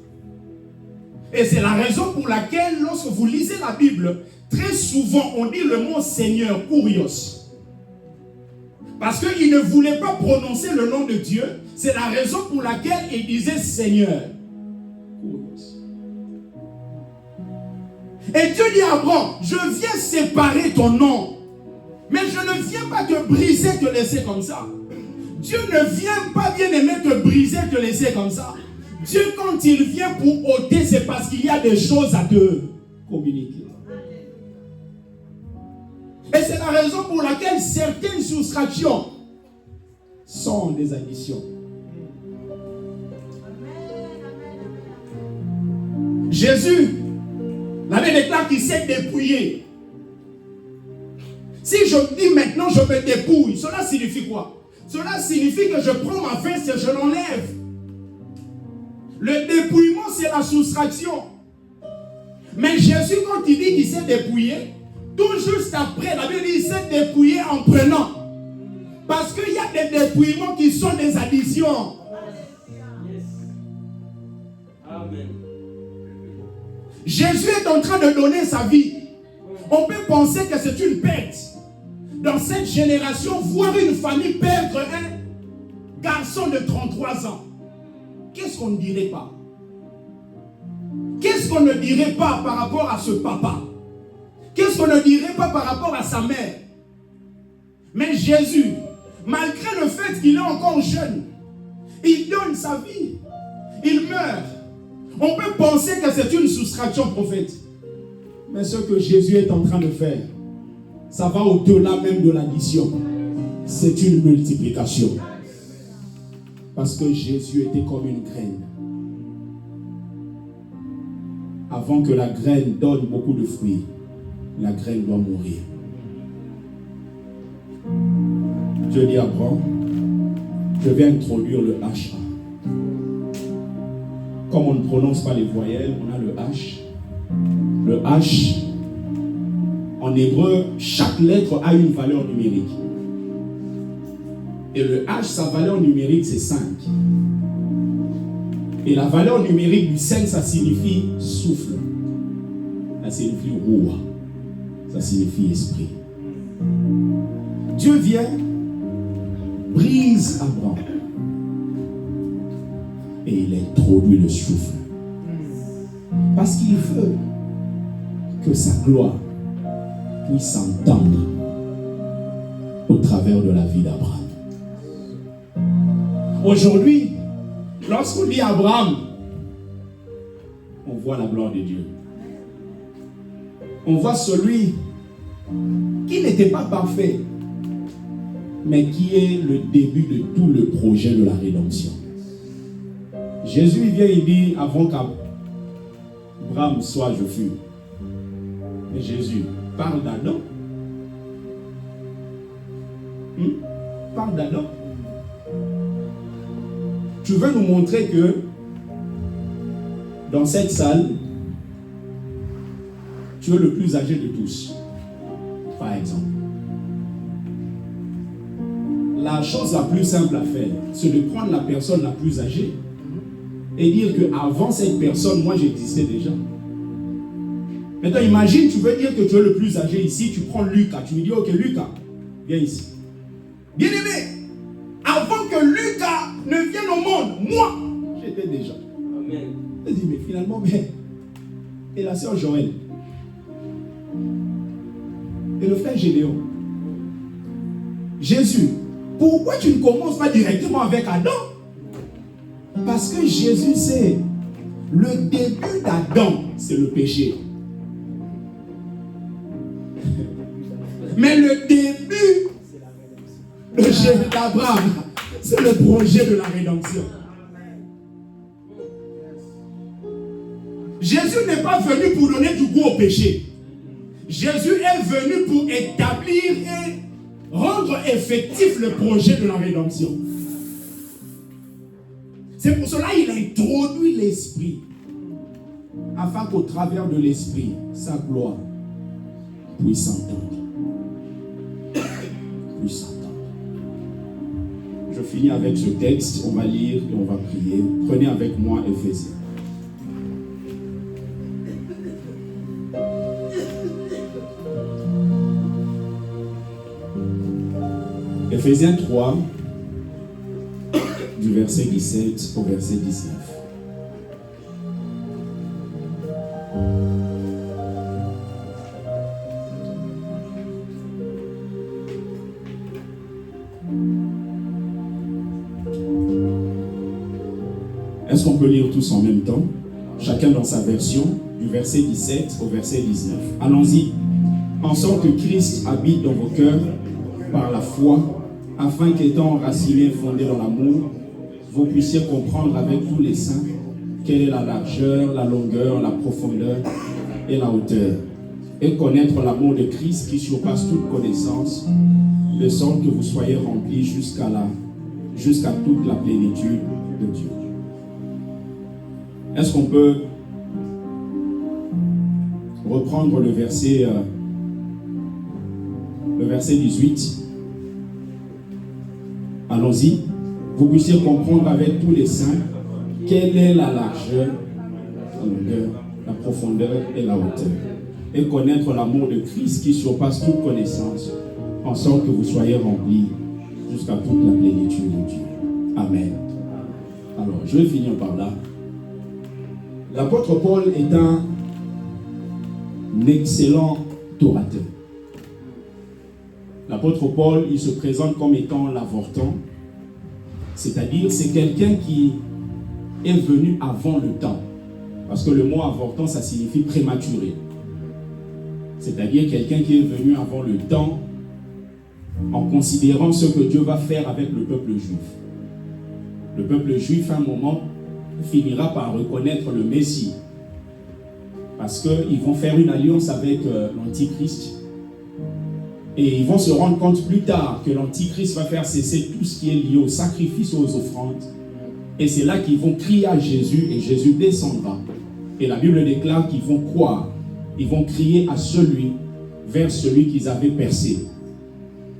Et c'est la raison pour laquelle, lorsque vous lisez la Bible, très souvent on dit le mot Seigneur, Kurios. Parce qu'il ne voulait pas prononcer le nom de Dieu. C'est la raison pour laquelle il disait Seigneur. Et Dieu dit à Abraham, je viens séparer ton nom. Mais je ne viens pas te briser, te laisser comme ça. Dieu ne vient pas, bien aimé, te briser, te laisser comme ça. Dieu, quand il vient pour ôter, c'est parce qu'il y a des choses à te communiquer. Et c'est la raison pour laquelle certaines soustractions sont des additions. Jésus, la Bible déclare qu'il s'est dépouillé. Si je dis maintenant je me dépouille, cela signifie quoi? Cela signifie que je prends ma veste et je l'enlève. Le dépouillement, c'est la soustraction. Mais Jésus, quand il dit qu'il s'est dépouillé, tout juste après, la Bible dit qu'il s'est dépouillé en prenant. Parce qu'il y a des dépouillements qui sont des additions. Amen. Jésus est en train de donner sa vie. On peut penser que c'est une perte. Dans cette génération, voir une famille perdre un garçon de 33 ans, qu'est-ce qu'on ne dirait pas? Qu'est-ce qu'on ne dirait pas par rapport à ce papa? Qu'est-ce qu'on ne dirait pas par rapport à sa mère? Mais Jésus, malgré le fait qu'il est encore jeune, il donne sa vie. Il meurt. On peut penser que c'est une soustraction, prophète. Mais ce que Jésus est en train de faire, ça va au-delà même de l'addition. C'est une multiplication. Parce que Jésus était comme une graine. Avant que la graine donne beaucoup de fruits, la graine doit mourir. Dieu dit à Abraham, je vais introduire le HA. Comme on ne prononce pas les voyelles, on a le H. Le H, en hébreu, chaque lettre a une valeur numérique. Et le H, sa valeur numérique, c'est 5. Et la valeur numérique du 5, ça signifie souffle. Ça signifie roi. Ça signifie esprit. Dieu vient, brise Abraham. Et il introduit le souffle. Parce qu'il veut que sa gloire puisse s'entendre au travers de la vie d'Abraham. Aujourd'hui, lorsqu'on lit Abraham, on voit la gloire de Dieu. On voit celui qui n'était pas parfait, mais qui est le début de tout le projet de la rédemption. Jésus vient, il dit, avant qu'Abraham soit, je fus. Mais Jésus parle d'Adam. Parle d'Adam. Tu veux nous montrer que dans cette salle, tu es le plus âgé de tous, par exemple. La chose la plus simple à faire, c'est de prendre la personne la plus âgée et dire qu'avant cette personne, moi j'existais déjà. Maintenant, imagine, tu veux dire que tu es le plus âgé ici, tu prends Lucas, tu lui dis, ok Lucas, viens ici. Bien aimé, avant que Lucas ne vienne au monde, moi, j'étais déjà. Amen. Je dis, mais finalement, et la sœur Joël, et le frère Gédéon, Jésus, pourquoi tu ne commences pas directement avec Adam? Parce que Jésus sait, le début d'Adam, c'est le péché. Mais le début d'Abraham, c'est le projet de la rédemption. Jésus n'est pas venu pour donner du goût au péché. Jésus est venu pour établir et rendre effectif le projet de la rédemption. C'est pour cela qu'il a introduit l'Esprit, afin qu'au travers de l'Esprit, sa gloire puisse s'entendre. Je finis avec ce texte, on va lire et on va prier. Prenez avec moi Éphésiens. Éphésiens 3, du verset 17 au verset 19. Est-ce qu'on peut lire tous en même temps? Chacun dans sa version, du verset 17 au verset 19. Allons-y. En sorte que Christ habite dans vos cœurs par la foi, afin qu'étant enracinés et fondés dans l'amour, vous puissiez comprendre avec tous les saints quelle est la largeur, la longueur, la profondeur et la hauteur, et connaître l'amour de Christ qui surpasse toute connaissance, de sorte que vous soyez remplis jusqu'à toute la plénitude de Dieu. Est-ce qu'on peut reprendre le verset 18? Allons-y. Vous puissiez comprendre avec tous les saints quelle est la largeur, la longueur, la profondeur et la hauteur, et connaître l'amour de Christ qui surpasse toute connaissance, en sorte que vous soyez remplis jusqu'à toute la plénitude de Dieu. Amen. Alors, je vais finir par là. L'apôtre Paul est un excellent orateur. L'apôtre Paul, il se présente comme étant l'avortant, c'est-à-dire c'est quelqu'un qui est venu avant le temps. Parce que le mot avortant, ça signifie prématuré. C'est-à-dire quelqu'un qui est venu avant le temps en considérant ce que Dieu va faire avec le peuple juif. Le peuple juif, à un moment, finira par reconnaître le Messie. Parce qu'ils vont faire une alliance avec l'Antichrist. Et ils vont se rendre compte plus tard que l'Antichrist va faire cesser tout ce qui est lié aux sacrifices, aux offrandes. Et c'est là qu'ils vont crier à Jésus et Jésus descendra. Et la Bible déclare qu'ils vont croire. Ils vont crier à celui, vers celui qu'ils avaient percé,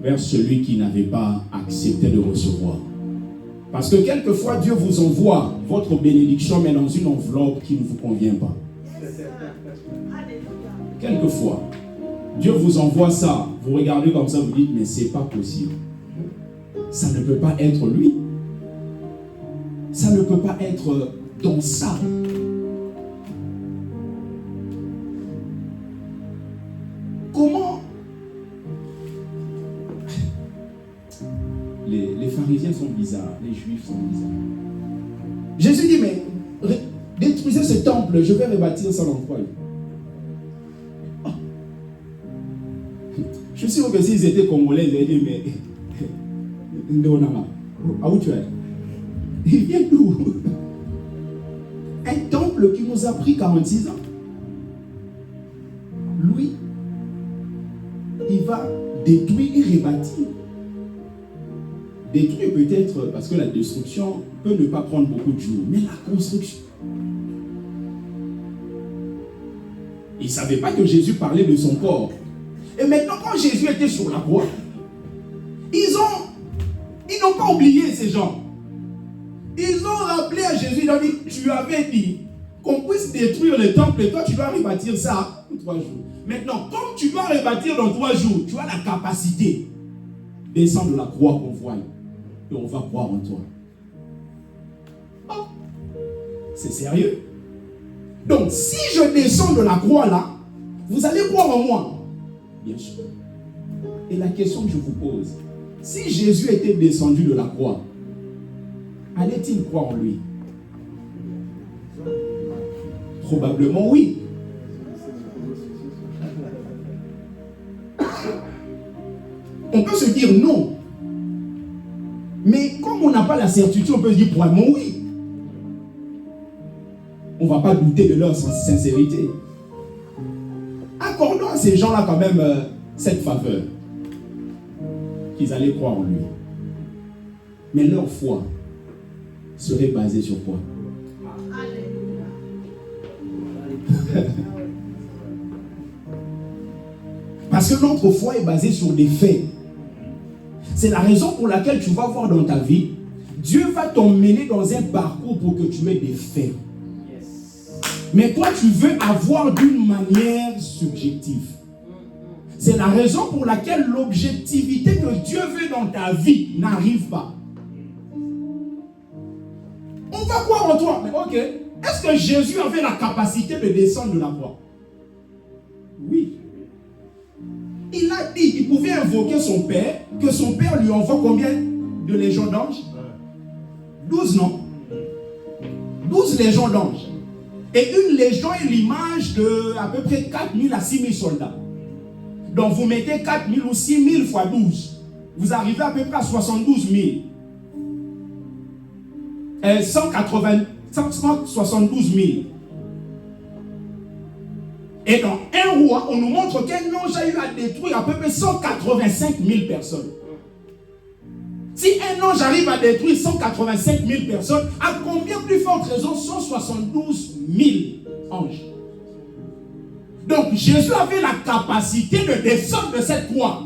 vers celui qui n'avait pas accepté de recevoir. Parce que quelquefois, Dieu vous envoie votre bénédiction, mais dans une enveloppe qui ne vous convient pas. Quelquefois, Dieu vous envoie ça. Vous regardez comme ça, vous dites, mais c'est pas possible. Ça ne peut pas être lui. Ça ne peut pas être dans ça. Comment les pharisiens sont bizarres, les juifs sont bizarres. Jésus dit, mais détruisez ce temple, je vais rebâtir ça dans 3 jours. Oh. Je suis sûr que s'ils étaient congolais, ils allaient dire, mais où tu es? Il vient d'où? Un temple qui nous a pris 46 ans. Lui, il va détruire et rebâtir. Détruire peut-être parce que la destruction peut ne pas prendre beaucoup de jours, mais la construction. Ils ne savaient pas que Jésus parlait de son corps. Et maintenant, quand Jésus était sur la croix, ils n'ont pas oublié ces gens. Ils ont rappelé à Jésus, ils ont dit, tu avais dit qu'on puisse détruire le temple et toi tu dois rebâtir ça en 3 jours. Maintenant, comme tu dois rebâtir dans 3 jours, tu as la capacité de descendre de la croix qu'on voit. Et on va croire en toi. Oh, c'est sérieux. Donc, si je descends de la croix là, vous allez croire en moi. Bien sûr. Et la question que je vous pose, si Jésus était descendu de la croix, allait-il croire en lui? Probablement oui. On peut se dire non. Mais comme on n'a pas la certitude, on peut se dire probablement oui. On ne va pas douter de leur sincérité. Accordons à ces gens-là quand même cette faveur. Qu'ils allaient croire en lui. Mais leur foi serait basée sur quoi? Parce que notre foi est basée sur des faits. C'est la raison pour laquelle tu vas voir dans ta vie, Dieu va t'emmener dans un parcours pour que tu aies des faits. Mais toi, tu veux avoir d'une manière subjective. C'est la raison pour laquelle l'objectivité que Dieu veut dans ta vie n'arrive pas. On va croire en toi. Mais ok, est-ce que Jésus avait la capacité de descendre de la croix? Oui. Il a dit, il pouvait invoquer son Père, que son Père lui envoie combien de légions d'anges? 12, non? 12 légions d'anges. Et une légion est l'image de à peu près 4000 à 6000 soldats. Donc vous mettez 4000 ou 6000 fois 12. Vous arrivez à peu près à 72 000. 172 000. Et dans un roi, on nous montre qu'un ange a eu à détruire à peu près 185 000 personnes. Si un ange arrive à détruire 185 000 personnes, à combien plus forte raison 172 000 anges? Donc Jésus avait la capacité de descendre de cette croix.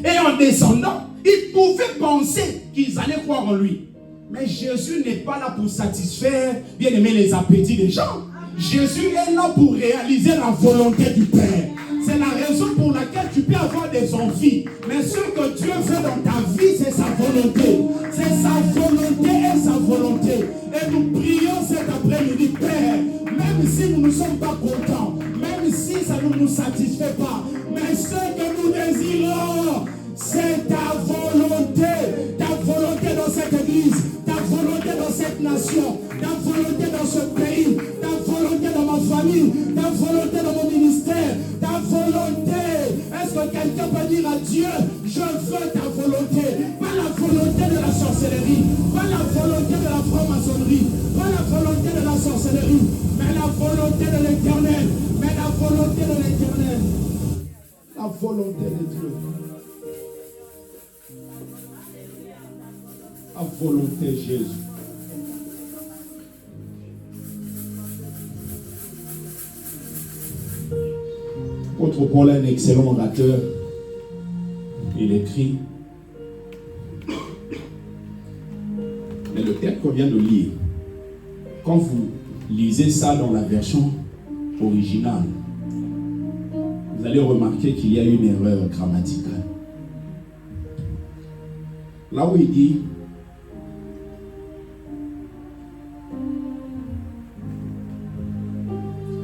Et en descendant, ils pouvaient penser qu'ils allaient croire en lui. Mais Jésus n'est pas là pour satisfaire, bien aimer, les appétits des gens. Jésus est là pour réaliser la volonté du Père. C'est la raison pour laquelle tu peux avoir des envies. Mais ce que Dieu veut dans ta vie, c'est sa volonté. C'est sa volonté et sa volonté. Et nous prions cet après-midi, Père, même si nous ne sommes pas contents, même si ça ne nous satisfait pas, mais ce que nous désirons, c'est ta volonté dans cette église, ta volonté dans cette nation, ta volonté dans ce pays, ta volonté dans ma famille, ta volonté dans mon ministère, ta volonté. Est-ce que quelqu'un peut dire à Dieu, je veux ta volonté, pas la volonté de la sorcellerie, pas la volonté de la franc-maçonnerie, pas la volonté de la sorcellerie, mais la volonté de l'Éternel, mais la volonté de l'Éternel, la volonté de Dieu. La volonté de Jésus. L'apôtre Paul est un excellent orateur. Il écrit. Mais le texte qu'on vient de lire, quand vous lisez ça dans la version originale, vous allez remarquer qu'il y a une erreur grammaticale. Là où il dit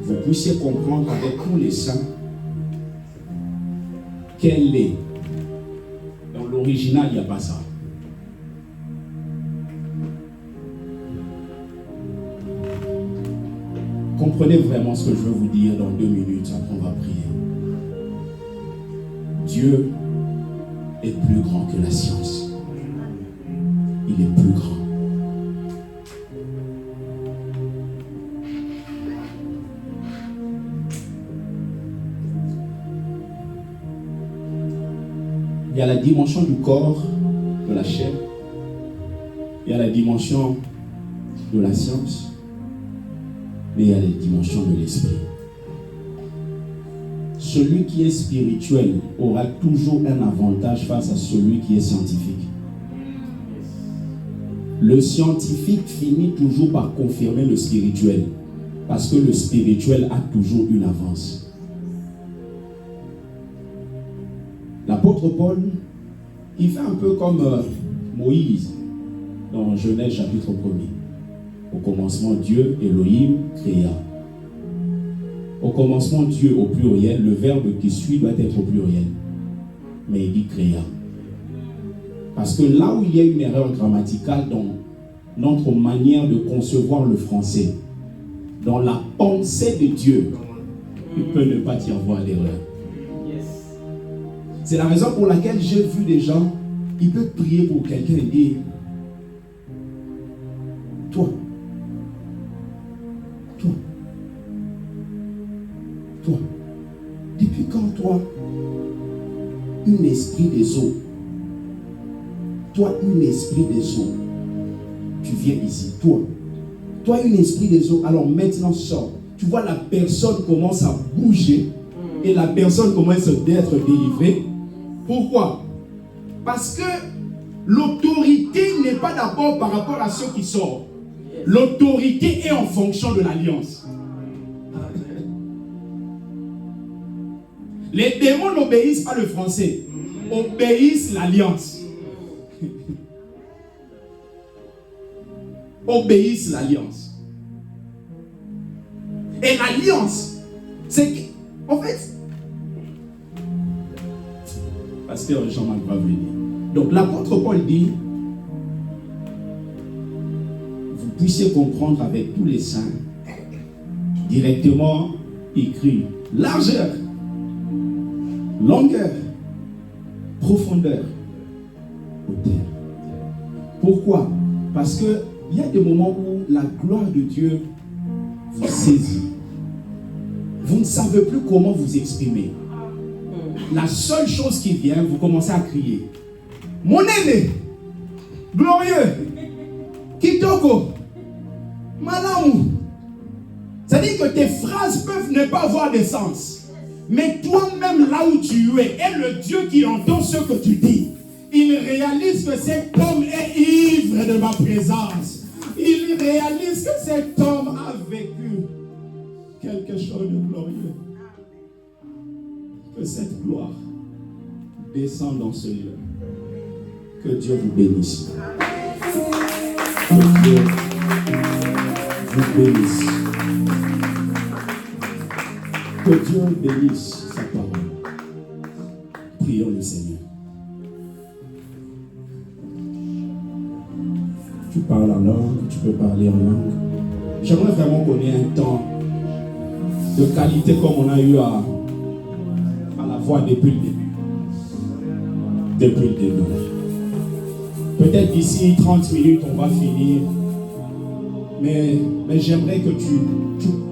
vous puissiez comprendre avec tous les saints quelle est. Dans l'original, il n'y a pas ça. Comprenez vraiment ce que je veux vous dire dans 2 minutes, après on va prier. Dieu est plus grand que la science. Il est plus grand. Il y a la dimension du corps, de la chair. Il y a la dimension de la science. Mais il y a la dimension de l'esprit. Celui qui est spirituel aura toujours un avantage face à celui qui est scientifique. Le scientifique finit toujours par confirmer le spirituel. Parce que le spirituel a toujours une avance. L'apôtre Paul, il fait un peu comme Moïse dans Genèse chapitre 1er. Au commencement, Dieu, Elohim, créa. Au commencement, Dieu au pluriel, le verbe qui suit doit être au pluriel. Mais il dit créa. Parce que là où il y a une erreur grammaticale dans notre manière de concevoir le français, dans la pensée de Dieu, il peut ne pas y avoir d'erreur. C'est la raison pour laquelle j'ai vu des gens, ils peuvent prier pour quelqu'un et dire, toi, Depuis quand toi, un esprit des eaux, un esprit des eaux, tu viens ici, toi un esprit des eaux, alors maintenant sors. Tu vois la personne commence à bouger et la personne commence d'être délivrée. Pourquoi? Parce que l'autorité n'est pas d'abord par rapport à ceux qui sortent. L'autorité est en fonction de l'alliance. Les démons n'obéissent pas le français, obéissent l'alliance. Obéissent l'alliance. Et l'alliance, c'est qu'en fait, Pasteur Jean-Marc va venir. Donc l'apôtre Paul dit, vous puissiez comprendre avec tous les saints, directement écrit, largeur, longueur, profondeur, hauteur. Pourquoi? Parce qu'il y a des moments où la gloire de Dieu vous saisit. Vous ne savez plus comment vous exprimer. La seule chose qui vient, vous commencez à crier. Mon aîné, glorieux, Kitoko, Malamu. C'est-à-dire que tes phrases peuvent ne pas avoir de sens. Mais toi-même, là où tu es, et le Dieu qui entend ce que tu dis, il réalise que cet homme est ivre de ma présence. Il réalise que cet homme a vécu quelque chose de glorieux. Que cette gloire descende dans ce lieu. Que Dieu vous bénisse. Que Dieu vous bénisse. Que Dieu bénisse sa parole. Prions le Seigneur. Tu parles en langue, tu peux parler en langue. J'aimerais vraiment qu'on ait un temps de qualité comme on a eu à la voir depuis le début. Depuis le début. Peut-être d'ici 30 minutes, on va finir. Mais j'aimerais que tu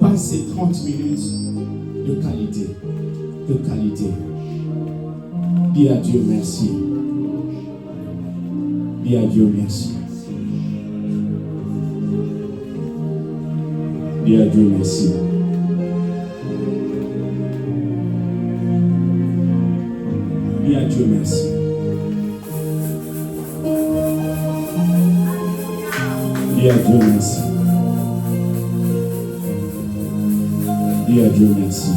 passes ces 30 minutes de qualité. De qualité. Dis à Dieu merci. Dis à Dieu merci. Dis à Dieu merci. Dis à Dieu merci. Dis à Dieu merci. Dis à Dieu merci.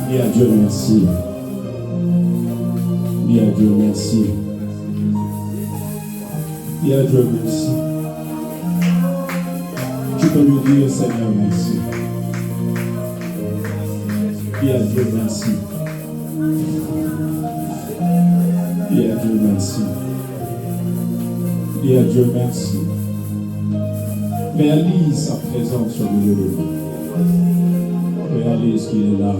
Dis à Dieu merci. Dis à Dieu merci. Dis à Dieu merci. Tu peux lui dire, Seigneur, merci. Dis à Dieu merci. Dis à Dieu merci. Dis à Dieu merci. Réalise sa présence au milieu de nous. Réalise qu'il est là.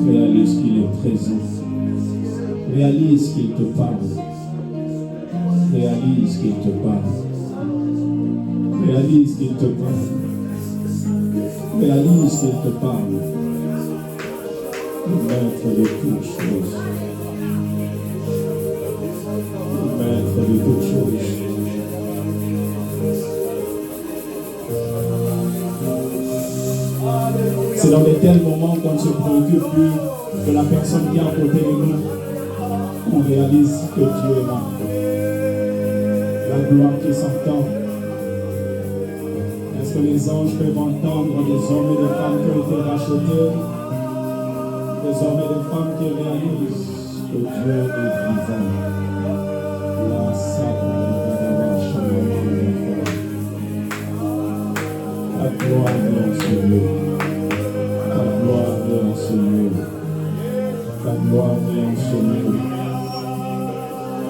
Réalise qu'il est présent. Réalise qu'il te parle. Réalise qu'il te parle. Réalise qu'il te parle. Réalise qu'il te parle. Le maître de toutes choses. Le maître de toutes choses. C'est dans de tels moments qu'on ne se préoccupe plus de la personne qui est à côté de nous. On réalise que Dieu est là. La gloire qui s'entend. Est-ce que les anges peuvent entendre des hommes et des femmes qui ont été rachetés? Des hommes et des femmes qui réalisent que Dieu est vivant. La gloire est en ce lieu. La gloire est en ce lieu. La gloire est en ce lieu.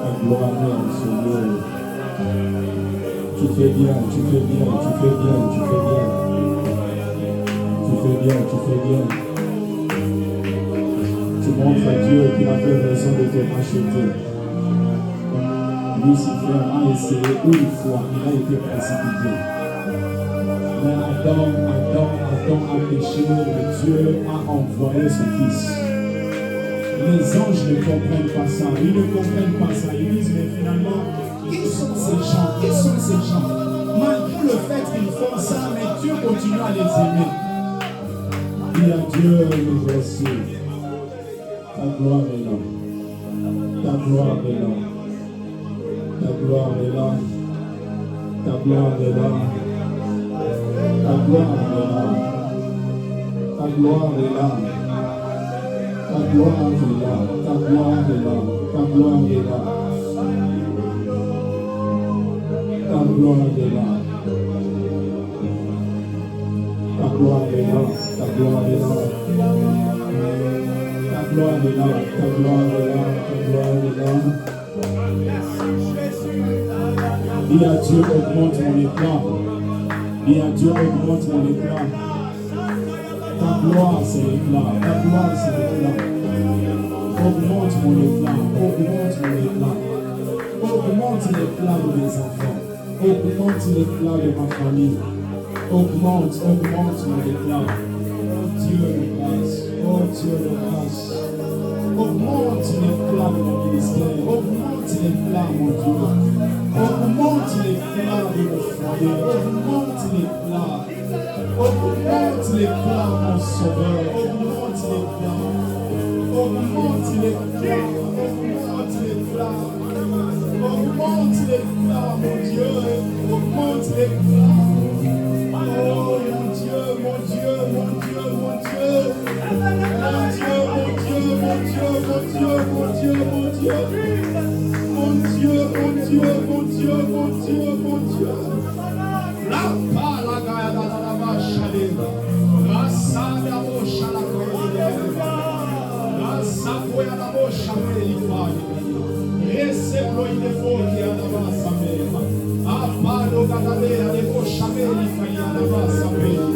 La gloire est en ce lieu. Tu fais bien, tu fais bien, tu fais bien, tu fais bien. Tu fais bien, tu fais bien. Tu montres à Dieu qu'il avait raison de te racheter. Lucifer a essayé une fois, il a été précipité. Mais Adam Adam a péché, Dieu a envoyé son Fils. Les anges ne comprennent pas ça. Ils ne comprennent pas ça. Ils disent, mais finalement, qui sont ces gens? Qui sont ces gens? Malgré le fait qu'ils font ça, mais Dieu continue à les aimer. Il y a Dieu, nous voici. Ta gloire est là. Ta gloire est là. Ta gloire est là. Ta gloire est là. Ta gloire est là. Ta gloire est là. Ta gloire est là. Ta gloire est là. Ta gloire est là. Ta gloire est là. Ta gloire est là. Ta gloire est là. Ta gloire est là. Ta gloire est là. Ta gloire est là. Dis à Dieu, augmente mon éclat. Dis à Dieu, augmente mon éclat. Ta gloire, c'est l'éclat. Ta gloire, c'est l'éclat. Augmente mon éclat. Augmente mon éclat. Augmente l'éclat de mes enfants. Augmente l'éclat de ma famille. Augmente mon éclat. Oh Dieu de grâce. Oh Dieu de grâce. Augmente l'éclat de mon ministère. Augmente l'éclat, mon Dieu. Augmente l'éclat de mon foyer. Augmente l'éclat. Augmente l'éclat, mon sauveur. Augmente l'éclat. Augmente l'éclat. Augmente l'éclat. Augmente l'éclat, mon Dieu. Augmente l'éclat. Oh mon Dieu, mon Dieu, mon Dieu, mon Dieu. Mon Dieu, mon Dieu, mon Dieu, mon Dieu, mon Dieu, mon Dieu. Mon Dieu, mon Dieu, mon Dieu, mon Dieu, mon Dieu. La pala la bachale. Rasa da bosha la corona. Rasa foi la bosha melifai. Receblo ide foki a la basa mela. Apalo galera de bosha melifai a la basa mela.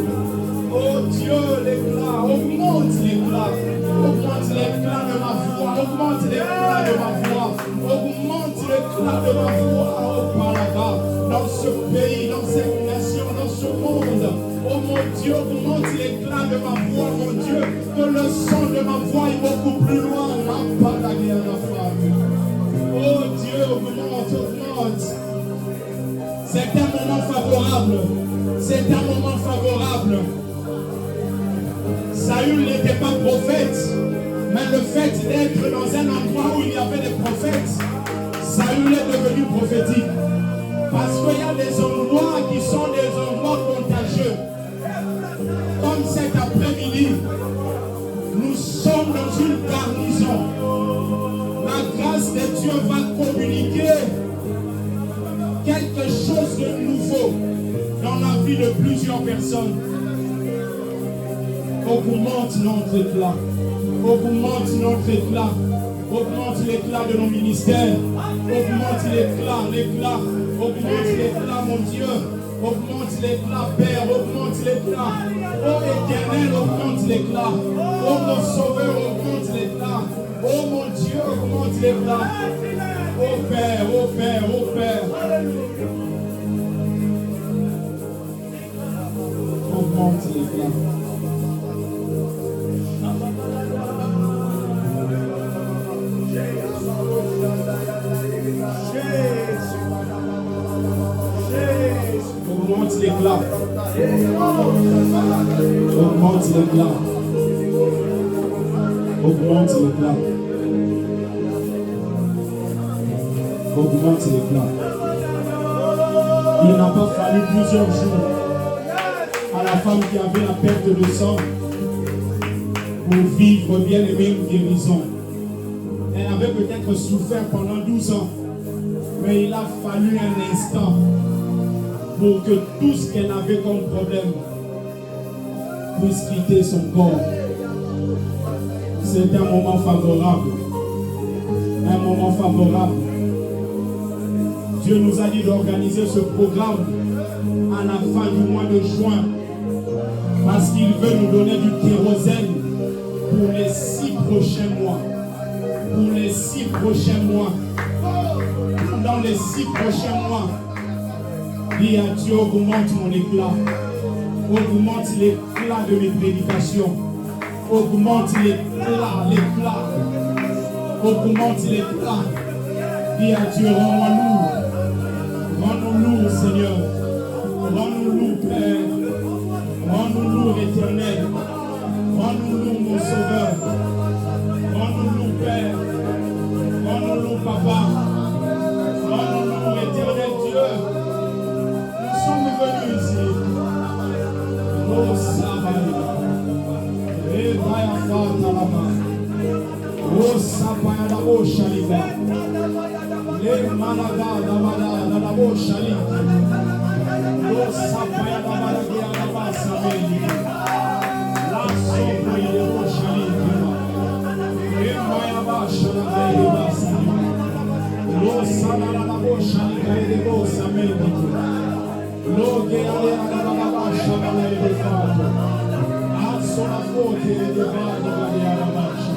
Oh Dieu, l'éclat, augmente l'éclat. Augmente l'éclat de ma voix. Augmente l'éclat de ma voix. Augmente l'éclat de ma voix, oh Paraga, dans ce pays, dans cette nation, dans ce monde. Oh mon Dieu, augmente l'éclat de ma voix, mon Dieu, que le son de ma voix est beaucoup plus loin. Ma Paraga, la femme. Oh Dieu, augmente, augmente. C'est un moment favorable. C'est un moment favorable. Saül n'était pas prophète. Mais le fait d'être dans un endroit où il y avait des prophètes, Saül est devenu prophétique. Parce qu'il y a des endroits qui sont des endroits contagieux. Comme cet après-midi, nous sommes dans une garnison. La grâce de Dieu va communiquer quelque chose de nouveau dans la vie de plusieurs personnes. Augmente notre éclat. Augmente notre éclat. Augmente l'éclat de nos ministères. Augmente l'éclat. Augmente l'éclat, mon Dieu. Augmente l'éclat, Père. Augmente l'éclat. Oh Éternel, augmente l'éclat. Oh mon Sauveur, augmente l'éclat. Oh mon Dieu, augmente l'éclat. Oh Père, oh Père, oh Père. Augmente l'éclat. Augmente l'éclat. Augmente l'éclat. Augmente l'éclat. Augmente l'éclat. Il n'a pas fallu plusieurs jours à la femme qui avait la perte de sang pour vivre bien aimé une guérison. Elle avait peut-être souffert pendant 12 ans, mais il a fallu un instant pour que tout ce qu'elle avait comme problème puisse quitter son corps. C'est un moment favorable. Un moment favorable. Dieu nous a dit d'organiser ce programme à la fin du mois de juin parce qu'il veut nous donner du kérosène pour les 6 prochains mois. Pour les 6 prochains mois. Dans les 6 prochains mois, dis à Dieu, augmente mon éclat. Augmente l'éclat de mes prédications. Augmente l'éclat. Augmente l'éclat. Dis à Dieu, rends-moi lourd. Rends-nous lourd, Seigneur. Rends-nous lourd, Père. Rends-nous lourd, Éternel. Rends-nous lourd, mon Sauveur. Rends-nous lourd, Père. Rends-nous lourd, Papa. Rends-nous lourd, Éternel Dieu. Nous sommes venus ici. Oh, Sabaya. Rebaya Fatalama. Oh, Sabaya Dabo Shaliba. Le Malaga Dabada Dabo Shalika. Oh, Sabaya Dabada Daba Sabeli. La Sobaya Dabo Shalika. Rebaya Bashala Deba Sabeli. Oh, Sabaya Dabo Shalika Debo Sabeli. Lo che aveva la bascia dalle fatte, alzo la voce e le vado alla bascia,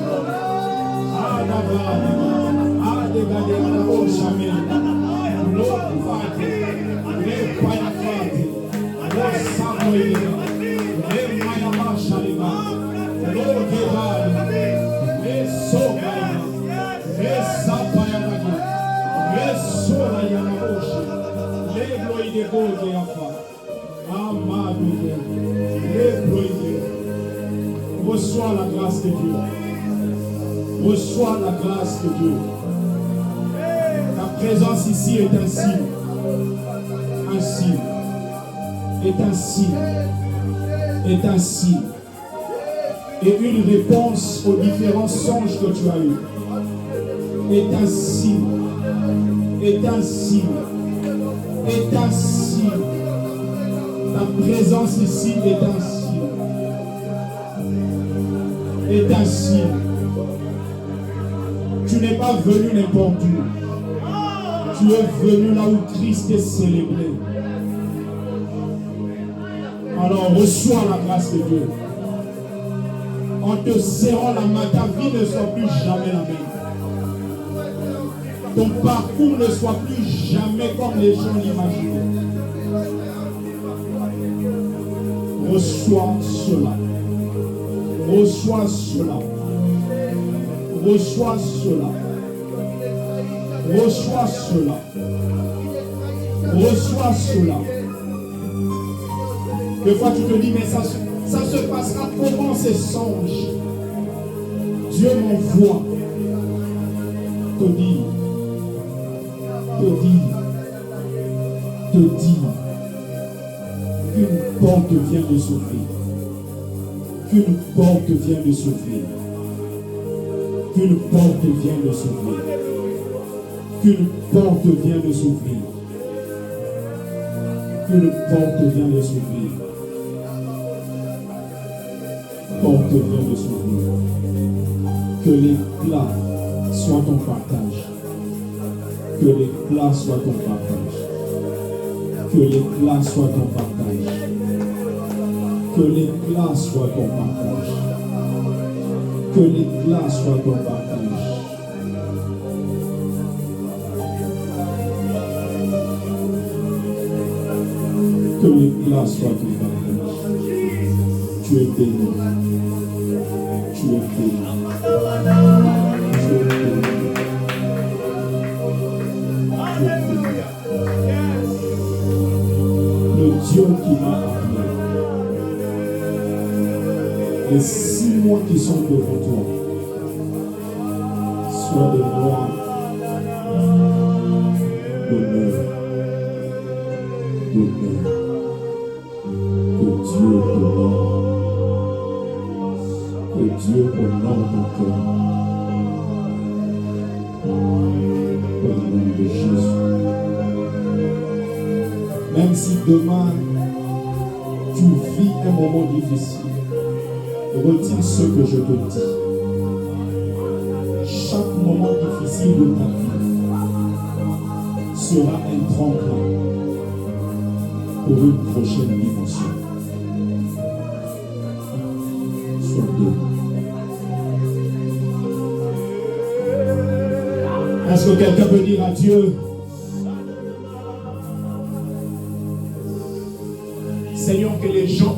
alla vada, alla boscia mia, lo fate, le paia fate, lo sanno io, le paia bascia le va, lo che vale, le sopra, le sappaia da qua, le sola la boscia. De Dieu, amado Dieu, reçois la grâce de Dieu, reçois la grâce de Dieu. Ta présence ici est un signe, est un signe, et une réponse aux différents songes que tu as eus, est un signe. Ta présence ici est un signe. Tu n'es pas venu n'importe où. Tu es venu là où Christ est célébré. Alors reçois la grâce de Dieu. En te serrant la main, ta vie ne soit plus jamais la même. Ton parcours ne soit plus jamais comme les gens l'imaginaient. Reçois cela. Reçois cela. Reçois cela. Reçois cela. Reçois cela. Des fois tu te dis, mais ça se passera comment ces songes? Dieu m'envoie te dire qu'une porte vient de s'ouvrir. Qu'une porte vient de s'ouvrir. Qu'une porte vient de s'ouvrir. Qu'une porte vient de s'ouvrir. Qu'une porte vient de s'ouvrir. Porte vient de s'ouvrir. Que l'éclat soit ton partage. Que l'éclat soit ton partage. Que l'éclat soit ton partage. Que l'éclat soit ton partage. Que l'éclat soit ton partage. Que l'éclat soit ton partage. Tu es béni. Tu es béni. Tu es béni. Le Dieu qui m'a appelé, les 6 mois qui sont devant toi, soient des mois d'honneur. Que Dieu honore ton cœur. Au nom de Jésus. Même si demain tu vis un moment difficile, retiens ce que je te dis. Chaque moment difficile de ta vie sera un tremplin pour une prochaine dimension. Sois béni. Est-ce que quelqu'un peut dire à Dieu, Seigneur, que les gens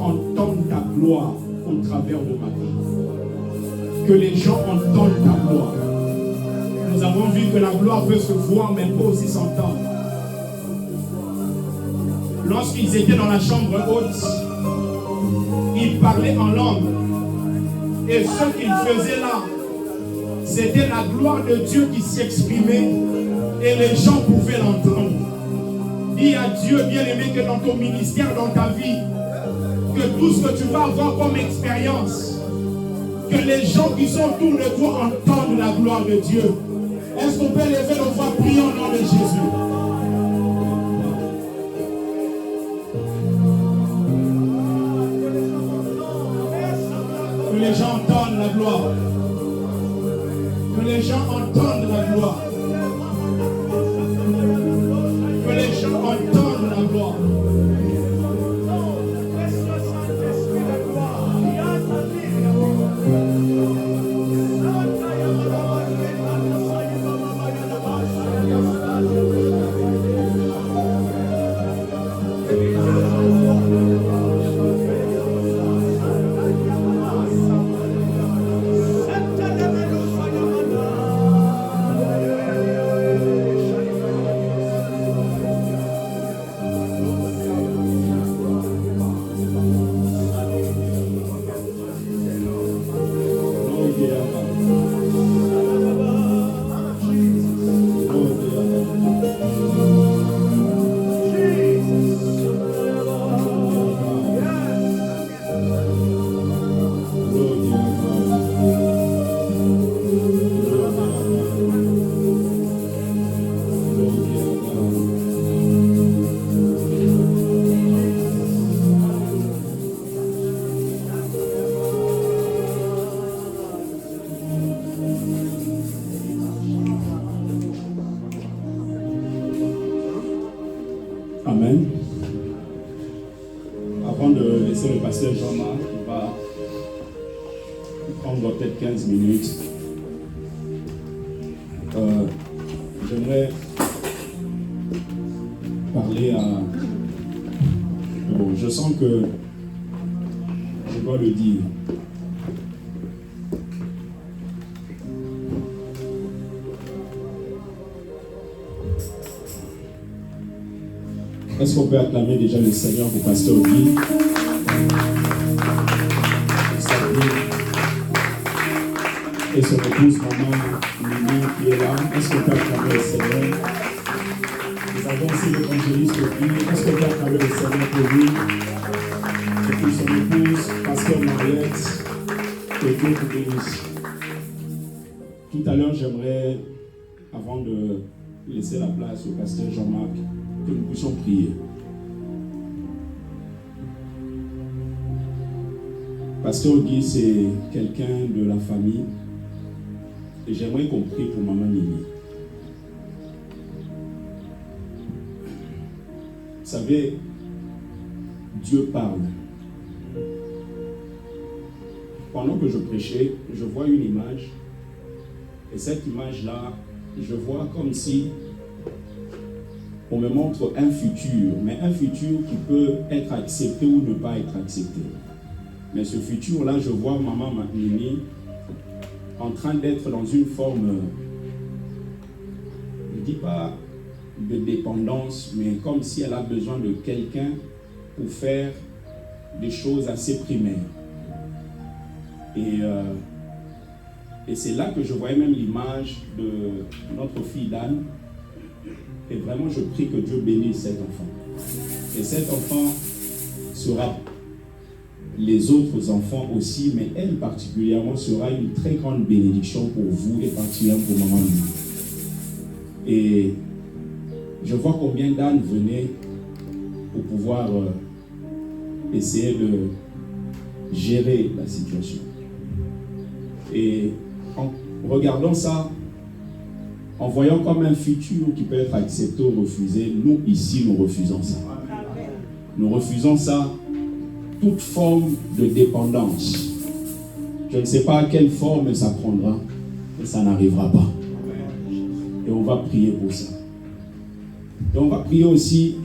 gloire au travers de ma vie. Que les gens entendent ta gloire. Nous avons vu que la gloire peut se voir, mais peut aussi s'entendre. Lorsqu'ils étaient dans la chambre haute, ils parlaient en langue. Et ce qu'ils faisaient là, c'était la gloire de Dieu qui s'exprimait et les gens pouvaient l'entendre. Dis à Dieu, bien-aimé, que dans ton ministère, dans ta vie, que tout ce que tu vas avoir comme expérience, que les gens qui sont autour de toi entendent la gloire de Dieu. Est-ce qu'on peut lever nos voix, prier au nom de Jésus? Que les gens entendent la gloire. Que les gens entendent la gloire. Que les gens entendent la gloire. Amen. Avant de laisser le pasteur Jean-Marc, qui va prendre peut-être 15 minutes, j'aimerais parler à... Bon, je sens que je dois le dire. Est-ce qu'on peut acclamer déjà le Seigneur pour Pasteur Guy? Et son épouse, maman Mimi, qui est là. Est-ce qu'on peut acclamer le Seigneur? Nous avons aussi l'évangéliste Guy. Est-ce qu'on peut acclamer le Seigneur pour lui? Et puis son épouse, Pasteur Mariette, que Dieu vous bénisse. Tout à l'heure, j'aimerais, avant de laisser la place au Pasteur Jean-Marc, que nous puissions prier. Pasteur Guy, c'est quelqu'un de la famille et j'aimerais qu'on prie pour maman Mimi. Vous savez, Dieu parle. Pendant que je prêchais, je vois une image et cette image-là, je vois comme si on me montre un futur, mais un futur qui peut être accepté ou ne pas être accepté. Mais ce futur-là, je vois maman Mimi en train d'être dans une forme, je ne dis pas de dépendance, mais comme si elle a besoin de quelqu'un pour faire des choses assez primaires. Et c'est là que je voyais même l'image de notre fille d'Anne. Et vraiment, je prie que Dieu bénisse cet enfant. Et cet enfant sera les autres enfants aussi, mais elle particulièrement sera une très grande bénédiction pour vous et particulièrement pour maman Mimi. Et je vois combien d'Anne venait pour pouvoir essayer de gérer la situation. Et en regardant ça, en voyant comme un futur qui peut être accepté ou refusé, nous ici nous refusons ça. Nous refusons ça, toute forme de dépendance. Je ne sais pas à quelle forme ça prendra, mais ça n'arrivera pas. Et on va prier pour ça. Et on va prier aussi,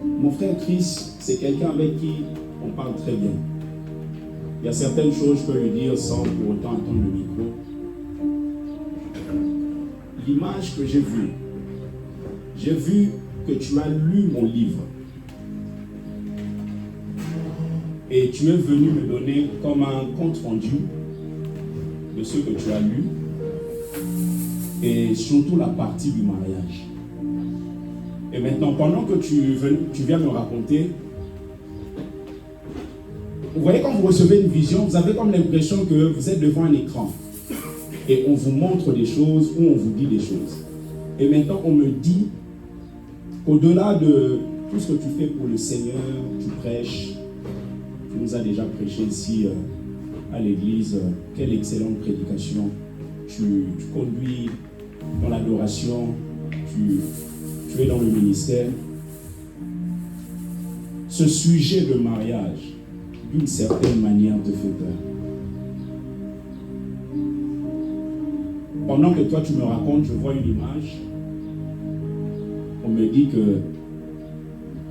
mon frère Chris, c'est quelqu'un avec qui on parle très bien. Il y a certaines choses que je peux lui dire sans pour autant attendre le micro. L'image que j'ai vu que tu as lu mon livre. Et tu es venu me donner comme un compte rendu de ce que tu as lu. Et surtout la partie du mariage. Et maintenant, pendant que tu viens me raconter, vous voyez quand vous recevez une vision, vous avez comme l'impression que vous êtes devant un écran. Et on vous montre des choses ou on vous dit des choses. Et maintenant, on me dit qu'au-delà de tout ce que tu fais pour le Seigneur, tu prêches. Tu nous as déjà prêché ici à l'église. Quelle excellente prédication. Tu conduis dans l'adoration. Tu es dans le ministère. Ce sujet de mariage, d'une certaine manière, te fait peur. Pendant que toi tu me racontes, je vois une image. On me dit que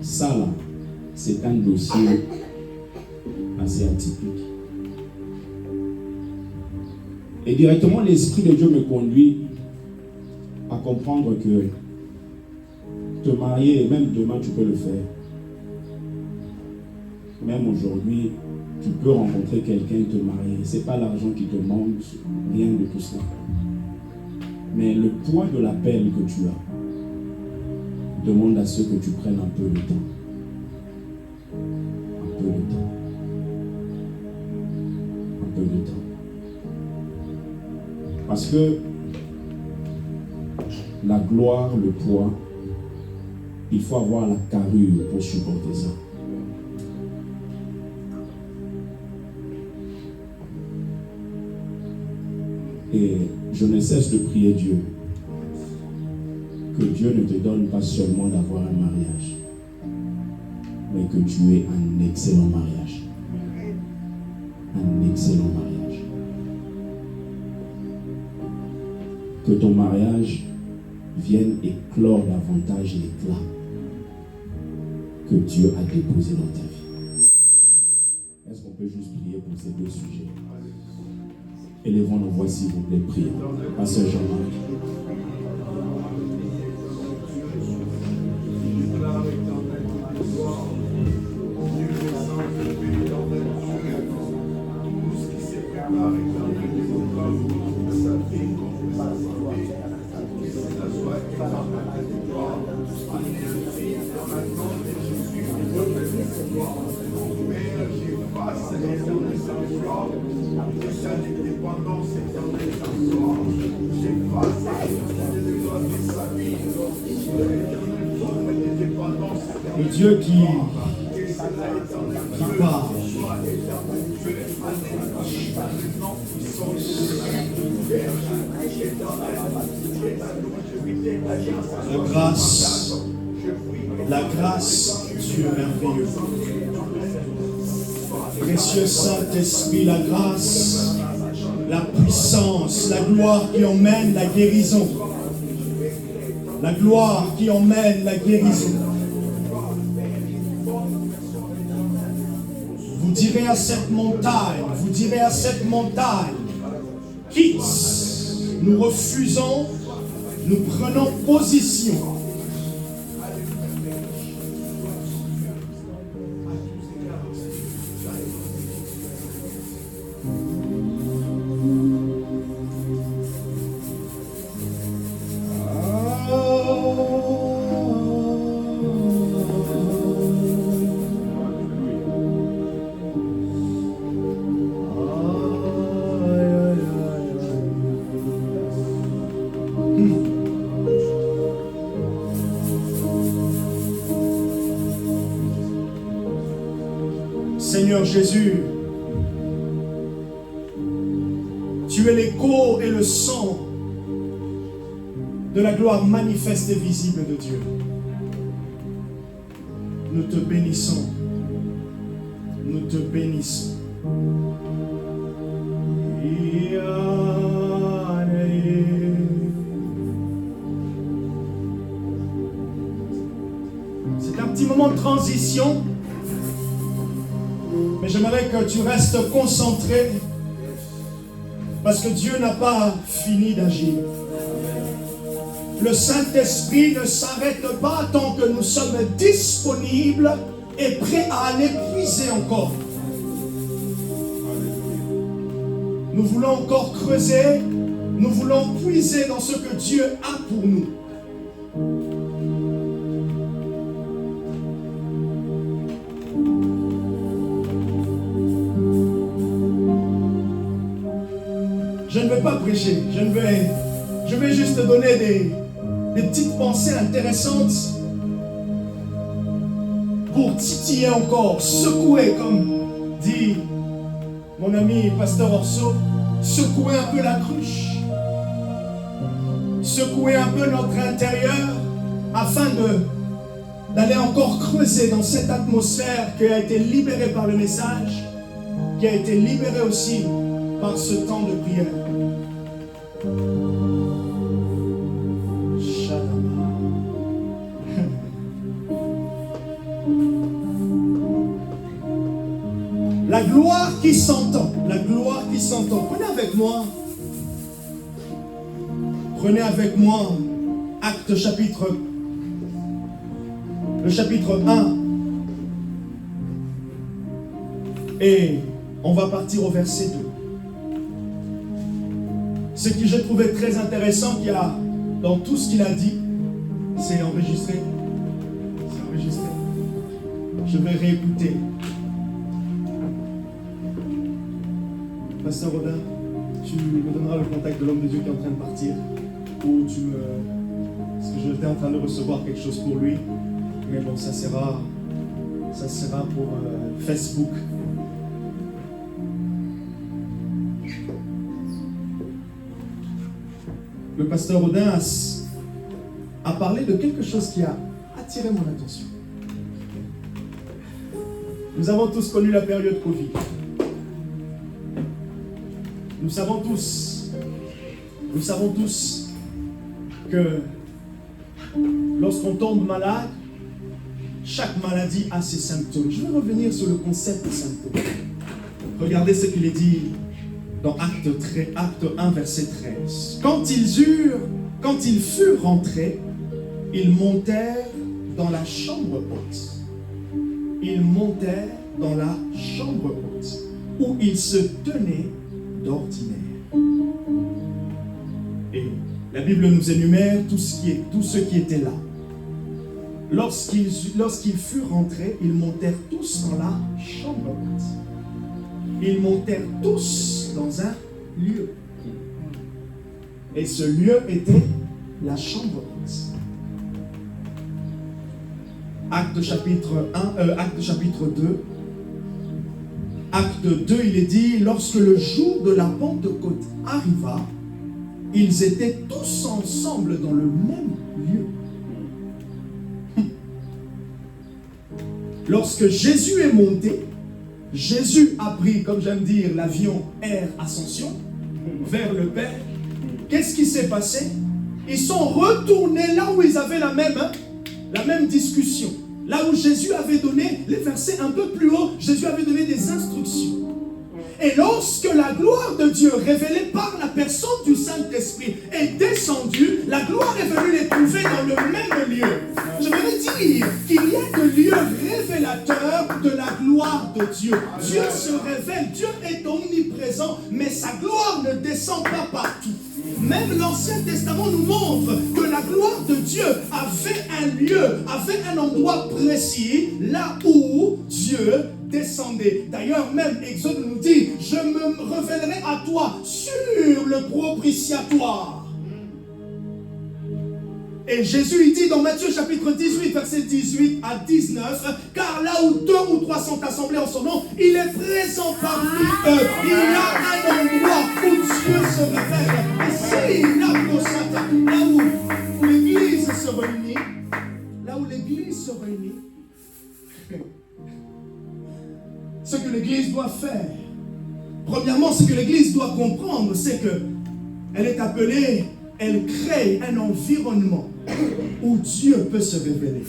ça là, c'est un dossier assez atypique. Et directement l'Esprit de Dieu me conduit à comprendre que te marier, et même demain tu peux le faire. Même aujourd'hui, tu peux rencontrer quelqu'un et te marier. Ce n'est pas l'argent qui te manque, rien de tout cela. Mais le poids de l'appel que tu as demande à ce que tu prennes un peu de temps. Un peu de temps. Un peu de temps. Parce que la gloire, le poids, il faut avoir la carrure pour supporter ça. Et je ne cesse de prier Dieu que Dieu ne te donne pas seulement d'avoir un mariage, mais que tu aies un excellent mariage. Un excellent mariage. Que ton mariage vienne éclore davantage l'éclat que Dieu a déposé dans ta vie. Est-ce qu'on peut juste prier pour ces deux sujets? Élevons nos voix s'il vous plaît, prions. Pasteur Jean-Marc. Le Dieu qui parle. La grâce, Dieu merveilleux. Précieux Saint-Esprit, la grâce, la puissance, la gloire qui emmène la guérison. La gloire qui emmène la guérison. Vous direz à cette montagne, quitte, nous refusons, nous prenons position. Seigneur Jésus, tu es l'écho et le son de la gloire manifeste et visible de Dieu. Nous te bénissons. Nous te bénissons. C'est un petit moment de transition. Mais j'aimerais que tu restes concentré parce que Dieu n'a pas fini d'agir. Le Saint-Esprit ne s'arrête pas tant que nous sommes disponibles et prêts à aller puiser encore. Nous voulons encore creuser, nous voulons puiser dans ce que Dieu a pour nous. Je ne vais pas prêcher, je vais juste donner des petites pensées intéressantes pour titiller encore, secouer, comme dit mon ami Pasteur Orso, secouer un peu la cruche, secouer un peu notre intérieur afin d'aller encore creuser dans cette atmosphère qui a été libérée par le message, qui a été libérée aussi par ce temps de prière. La gloire qui s'entend, la gloire qui s'entend. Prenez avec moi Actes le chapitre 1. Et on va partir au verset 2. Ce que j'ai trouvé très intéressant qu'il y a dans tout ce qu'il a dit, c'est enregistré. C'est enregistré. Je vais réécouter. Pasteur Rodin, tu me donneras le contact de l'homme de Dieu qui est en train de partir. Ou parce que j'étais en train de recevoir quelque chose pour lui. Mais bon, ça sera pour Facebook. Le pasteur Rodin a parlé de quelque chose qui a attiré mon attention. Nous avons tous connu la période Covid. Nous savons tous que lorsqu'on tombe malade, chaque maladie a ses symptômes. Je vais revenir sur le concept de symptômes. Regardez ce qu'il est dit dans Acte 1, verset 13. Quand ils furent rentrés, ils montèrent dans la chambre haute. Ils montèrent dans la chambre haute, où ils se tenaient d'ordinaire. Et la Bible nous énumère tout ce qui était là. Lorsqu'ils furent rentrés, ils montèrent tous dans la chambre haute. Ils montèrent tous dans un lieu. Et ce lieu était la chambre haute. Acte chapitre 2. Acte 2, il est dit, lorsque le jour de la Pentecôte arriva, ils étaient tous ensemble dans le même lieu. Lorsque Jésus est monté, Jésus a pris, comme j'aime dire, l'avion Air Ascension vers le Père. Qu'est-ce qui s'est passé? Ils sont retournés là où ils avaient la même discussion. Là où Jésus avait donné, les versets un peu plus haut, Jésus avait donné des instructions. Et lorsque la gloire de Dieu, révélée par la personne du Saint-Esprit, est descendue, la gloire est venue les trouver dans le même lieu. Je voudrais dire qu'il y a de lieux révélateurs de la gloire de Dieu. Dieu se révèle, Dieu est omniprésent, mais sa gloire ne descend pas partout. Même l'Ancien Testament nous montre que la gloire de Dieu avait un lieu, avait un endroit précis, là où Dieu descendait. D'ailleurs, même Exode nous dit, je me révélerai à toi sur le propitiatoire. Et Jésus, il dit dans Matthieu chapitre 18, versets 18 à 19, car là où 2 ou 3 sont assemblés en son nom, il est présent parmi eux. Il y a un endroit où Dieu se révèle. Et si là où l'église se réunit, ce que l'église doit faire, premièrement, ce que l'église doit comprendre, c'est que elle est appelée, elle crée un environnement où Dieu peut se révéler.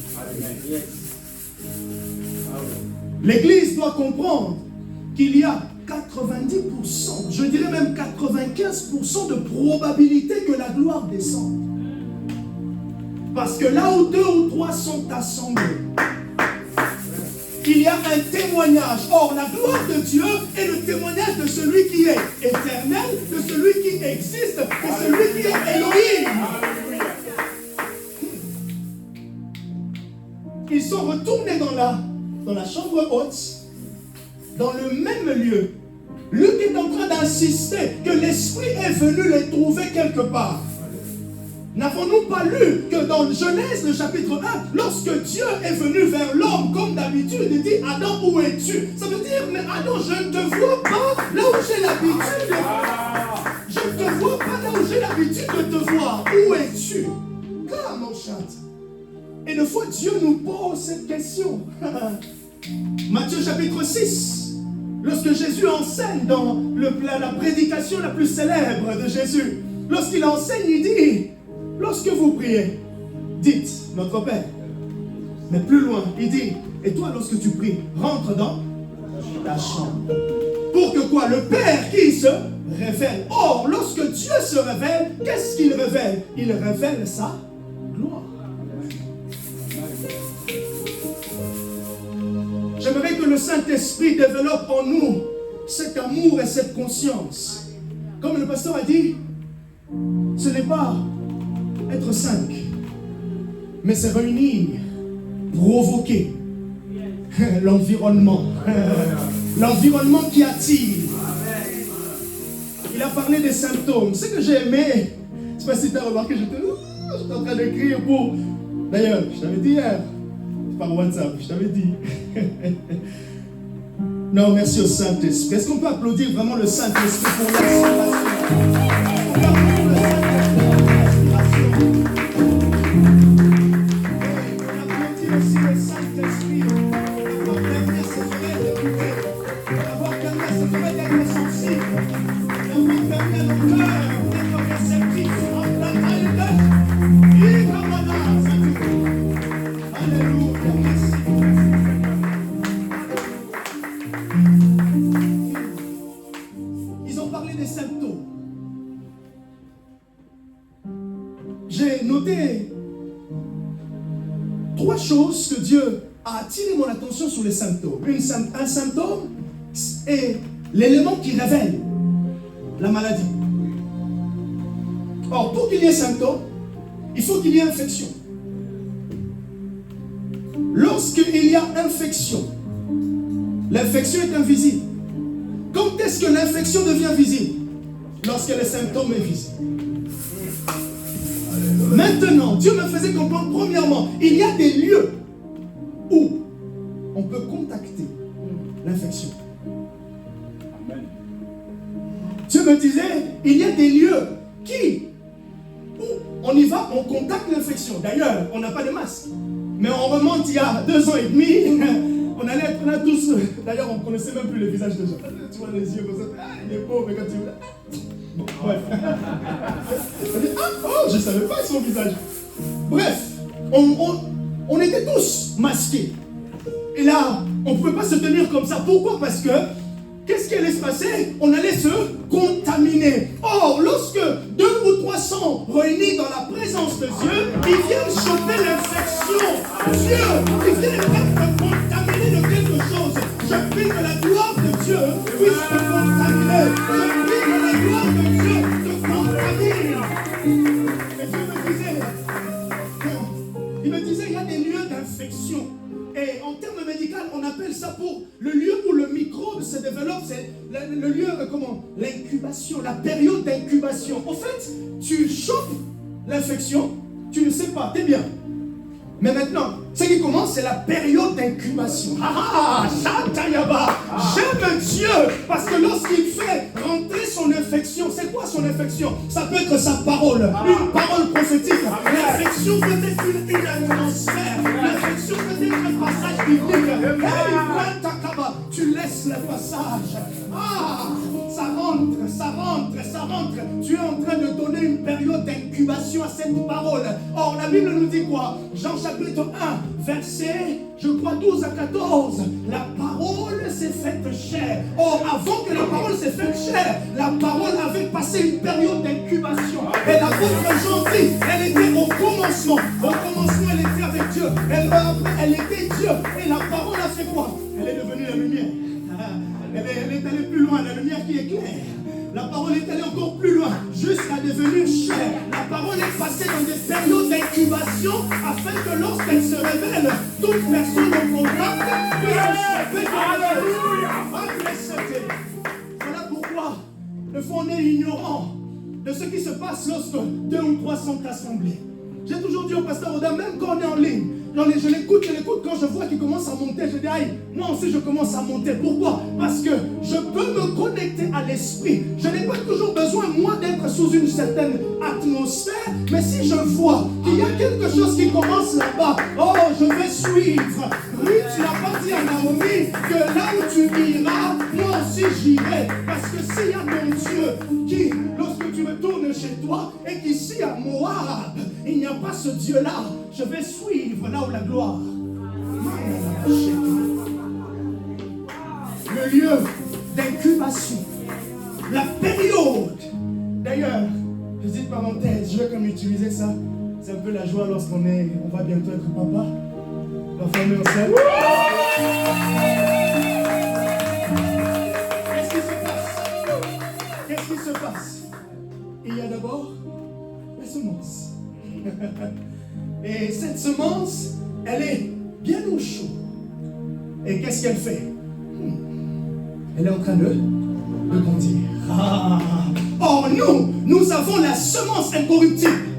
L'église doit comprendre qu'il y a 90%, je dirais même 95% de probabilité que la gloire descende. Parce que là où 2 ou 3 sont assemblés, il y a un témoignage. Or, la gloire de Dieu est le témoignage de celui qui est éternel, de celui qui existe, de celui qui est Elohim. Ils sont retournés dans la chambre haute, dans le même lieu. Luc est en train d'insister que l'Esprit est venu les trouver quelque part. N'avons-nous pas lu que dans Genèse, le chapitre 1, lorsque Dieu est venu vers l'homme comme d'habitude, il dit « Adam, où es-tu » Ça veut dire « Mais Adam, je ne te vois pas là où j'ai l'habitude. Je ne te vois pas là où j'ai l'habitude de te voir. Où es-tu » Car, mon chat. Et une fois, Dieu nous pose cette question. Matthieu chapitre 6, lorsque Jésus enseigne dans la prédication la plus célèbre de Jésus, lorsqu'il enseigne, il dit « Lorsque vous priez, dites notre Père. » Mais plus loin, il dit « Et toi, lorsque tu pries, rentre dans ta chambre. » Pour que quoi? Le Père qui se révèle. Or, lorsque Dieu se révèle, qu'est-ce qu'il révèle? Il révèle sa gloire. J'aimerais que le Saint-Esprit développe en nous cet amour et cette conscience. Comme le pasteur a dit, ce n'est pas être 5, mais c'est réunir, provoquer l'environnement. L'environnement qui attire. Il a parlé des symptômes. Ce que j'ai aimé, je ne sais pas si tu as remarqué, j'étais en train d'écrire pour... D'ailleurs, je t'avais dit hier, par WhatsApp, je t'avais dit. Non, merci au Saint-Esprit. Est-ce qu'on peut applaudir vraiment le Saint-Esprit pour l'inspiration? On peut applaudir le Saint-Esprit pour l'inspiration. On applaudit aussi le Saint-Esprit d'avoir permis à ses oreilles d'écouter, d'avoir permis à ses oreilles d'être sensibles, d'avoir permis à nos cœurs d'être réceptifs en la réalité. Et comme on a, Alléluia, merci. Ils ont parlé des symptômes. J'ai noté 3 choses que Dieu a attiré mon attention sur les symptômes. Un symptôme est l'élément qui révèle la maladie. Or, pour qu'il y ait symptôme, il faut qu'il y ait infection. Lorsqu'il y a infection, l'infection est invisible. Quand est-ce que l'infection devient visible? Lorsque le symptôme est visible. Maintenant, Dieu me faisait comprendre, premièrement, il y a des lieux où on peut contacter l'infection. Dieu me disait, il y a des lieux où on y va, on contacte l'infection. D'ailleurs, on n'a pas de masque. Mais on remonte il y a 2 ans et demi, on allait être là tous. D'ailleurs, on ne connaissait même plus les visages des gens. Tu vois les yeux comme ça, il est pauvre, mais quand tu... Bon, bref. Oh, je ne savais pas son visage. Bref, on était tous masqués. Et là, on ne pouvait pas se tenir comme ça. Pourquoi? Parce que, qu'est-ce qui allait se passer? On allait se contaminer. Or, lorsque 2 ou 3 sont réunis dans la présence de Dieu, ils viennent choper l'infection. Dieu, ils viennent être contaminés de quelque chose. Je prie que la gloire de Dieu puisse te contaminer. Je prie que la gloire de Dieu te contamine. Et Dieu me disait, il y a des lieux d'infection. Et en termes médicaux, on appelle ça pour le lieu où le microbe se développe, c'est le lieu, l'incubation, la période d'incubation. En fait, tu chopes l'infection, tu ne sais pas, t'es bien. Mais maintenant, ce qui commence, c'est la période d'incubation. Shatayaba. J'aime Dieu parce que lorsqu'il fait rentrer son infection, c'est quoi son infection? Ça peut être sa parole, une parole prophétique. L'infection peut être une atmosphère. L'infection peut être un passage biblique. Tu laisses le passage. Ça rentre, ça rentre. Tu es en train de donner une période d'incubation à cette parole. Or, la Bible nous dit quoi? Jean chapitre 1, verset, je crois 12 à 14. La parole s'est faite chair. Or, avant que la parole s'est faite chair, la parole avait passé une période d'incubation. Et l'apôtre Jean dit, elle était au commencement. Au commencement, elle était avec Dieu. Elle était Dieu. Et la parole a fait quoi? Elle est devenue la lumière. Elle est allée plus loin, la lumière qui éclaire. La parole est allée encore plus loin, jusqu'à devenir chair. La parole est passée dans des périodes d'incubation afin que lorsqu'elle se révèle, toute personne au contact puisse choper. Alléluia. Voilà pourquoi le fond on est ignorant de ce qui se passe lorsque 2 ou 3 sont assemblés. J'ai toujours dit au pasteur Oda, même quand on est en ligne, je l'écoute, quand je vois qu'il commence à monter, je dis, aïe, moi aussi je commence à monter. Pourquoi? Parce que je peux me connecter à l'esprit. Je n'ai pas toujours besoin, moi, d'être sous une certaine atmosphère, mais si je vois qu'il y a quelque chose qui commence là-bas, oh, je vais suivre. Oui, tu n'as pas dit à Naomi que là où tu iras, moi aussi j'irai. Parce que s'il y a mon Dieu qui, lorsque tu retournes chez toi, et qu'ici à Moab, il n'y a pas ce Dieu-là, je vais suivre là où la gloire. Le lieu d'incubation, la période. D'ailleurs, petite parenthèse, je vais comme utiliser ça. C'est un peu la joie lorsqu'on va bientôt être papa. La famille enceinte. Qu'est-ce qui se passe? Qu'est-ce qui se passe? Il y a d'abord la semence. Et cette semence, elle est bien au chaud. Et qu'est-ce qu'elle fait? Elle est en train de grandir. Or nous avons la semence incorruptible,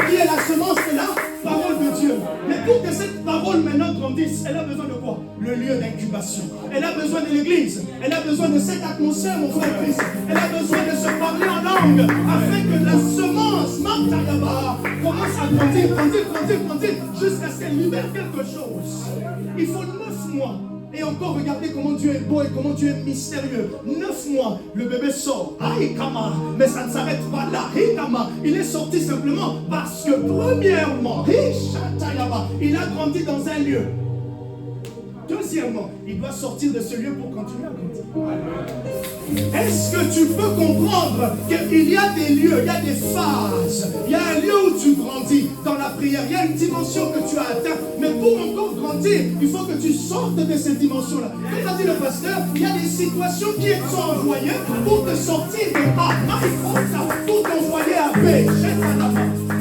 qui est la semence de la parole de Dieu. Mais pour que cette parole maintenant grandisse, elle a besoin de quoi? Le lieu d'incubation. Elle a besoin de l'église. Elle a besoin de cette atmosphère, mon frère Christ. Elle a besoin de se parler en langue, afin que la semence, Mantayaba, commence à grandir, jusqu'à ce qu'elle libère quelque chose. Il faut 9 mois. Et encore, regardez comment Dieu est beau et comment Dieu est mystérieux. 9 mois, le bébé sort. Aïkama. Mais ça ne s'arrête pas là. Aïkama. Il est sorti simplement parce que, premièrement, il a grandi dans un lieu. Deuxièmement, il doit sortir de ce lieu pour continuer à grandir. Est-ce que tu peux comprendre qu'il y a des lieux, il y a des phases, il y a un lieu où tu grandis dans la prière, il y a une dimension que tu as atteinte, mais pour encore grandir, il faut que tu sortes de cette dimension-là. Comme a dit le pasteur, il y a des situations qui sont envoyées pour te sortir de A, pour t'envoyer à B.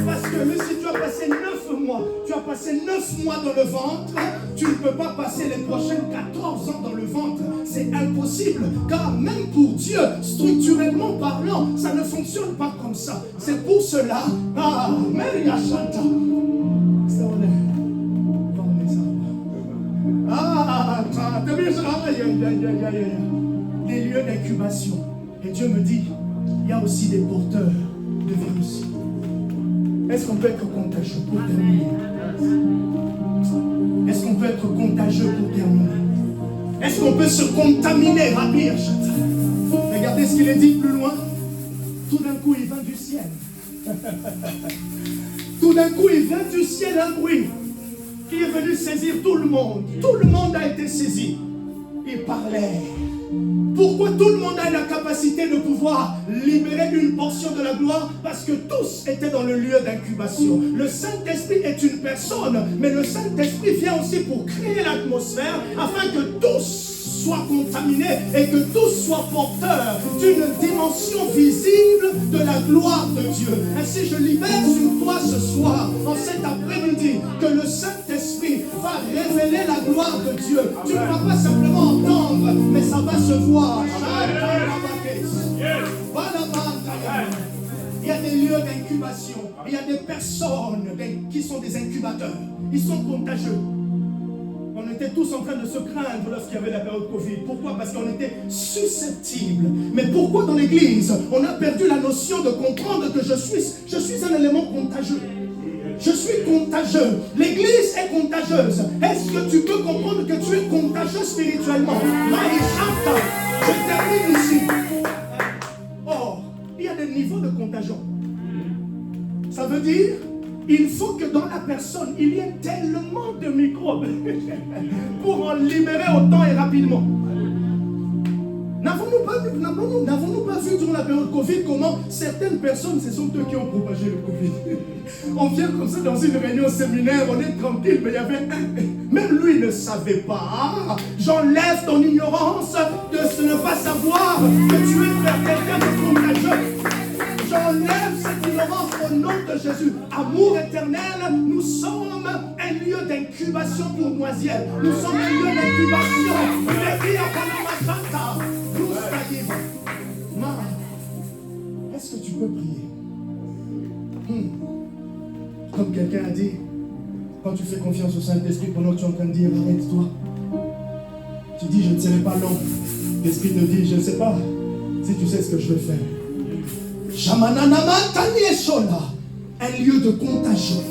Parce que même si tu as passé 9 mois, tu as passé 9 mois dans le ventre, tu ne peux pas passer les prochaines 14 ans dans le ventre. C'est impossible, car même pour Dieu, structurellement parlant, ça ne fonctionne pas comme ça. C'est pour cela, Maria Chanta. Les lieux d'incubation. Et Dieu me dit, il y a aussi des porteurs de virus. Est-ce qu'on peut être contagieux pour terminer? Est-ce qu'on peut être contagieux pour terminer? Est-ce qu'on peut se contaminer, Rabbi Achata? Regardez ce qu'il est dit plus loin. Tout d'un coup, il vient du ciel. Tout d'un coup, il vient du ciel un bruit qui est venu saisir tout le monde. Tout le monde a été saisi. Il parlait. Pourquoi tout le monde a la capacité de pouvoir libérer une portion de la gloire? Parce que tous étaient dans le lieu d'incubation. Le Saint-Esprit est une personne, mais le Saint-Esprit vient aussi pour créer l'atmosphère afin que tous soient contaminés et que tous soient porteurs d'une dimension visible de la gloire de Dieu. Ainsi, je libère sur toi ce soir, en cet après-midi, que le Saint-Esprit va révéler la gloire de Dieu. Tu ne vas pas simplement entendre, mais ça va se voir. Il y a des lieux d'incubation. Il y a des personnes qui sont des incubateurs. Ils sont contagieux. On était tous en train de se craindre lorsqu'il y avait la période Covid. Pourquoi? Parce qu'on était susceptibles. Mais pourquoi dans l'église, on a perdu la notion de comprendre que je suis un élément contagieux? Je suis contagieux. L'église est contagieuse. Est-ce que tu peux comprendre que tu es contagieux spirituellement? Maïchanta, je termine ici. Oh, de contagion. Ça veut dire, il faut que dans la personne, il y ait tellement de microbes pour en libérer autant et rapidement. N'avons-nous pas vu durant la période Covid comment certaines personnes, ce sont eux qui ont propagé le Covid. On vient comme ça dans une réunion séminaire, on est tranquille, mais il y avait un... Même lui ne savait pas. J'enlève ton ignorance de ne pas savoir que tu es vers quelqu'un de contagieux. J'enlève cette ignorance au nom de Jésus. Amour éternel, nous sommes un lieu d'incubation pour Noisiel. Nous sommes un lieu d'incubation. Est-ce que tu peux prier? Comme quelqu'un a dit, quand tu fais confiance au Saint-Esprit pendant que tu es en train de dire arrête-toi, tu dis je ne serai pas long. L'Esprit te dit je ne sais pas si tu sais ce que je veux faire. Un lieu de contagion.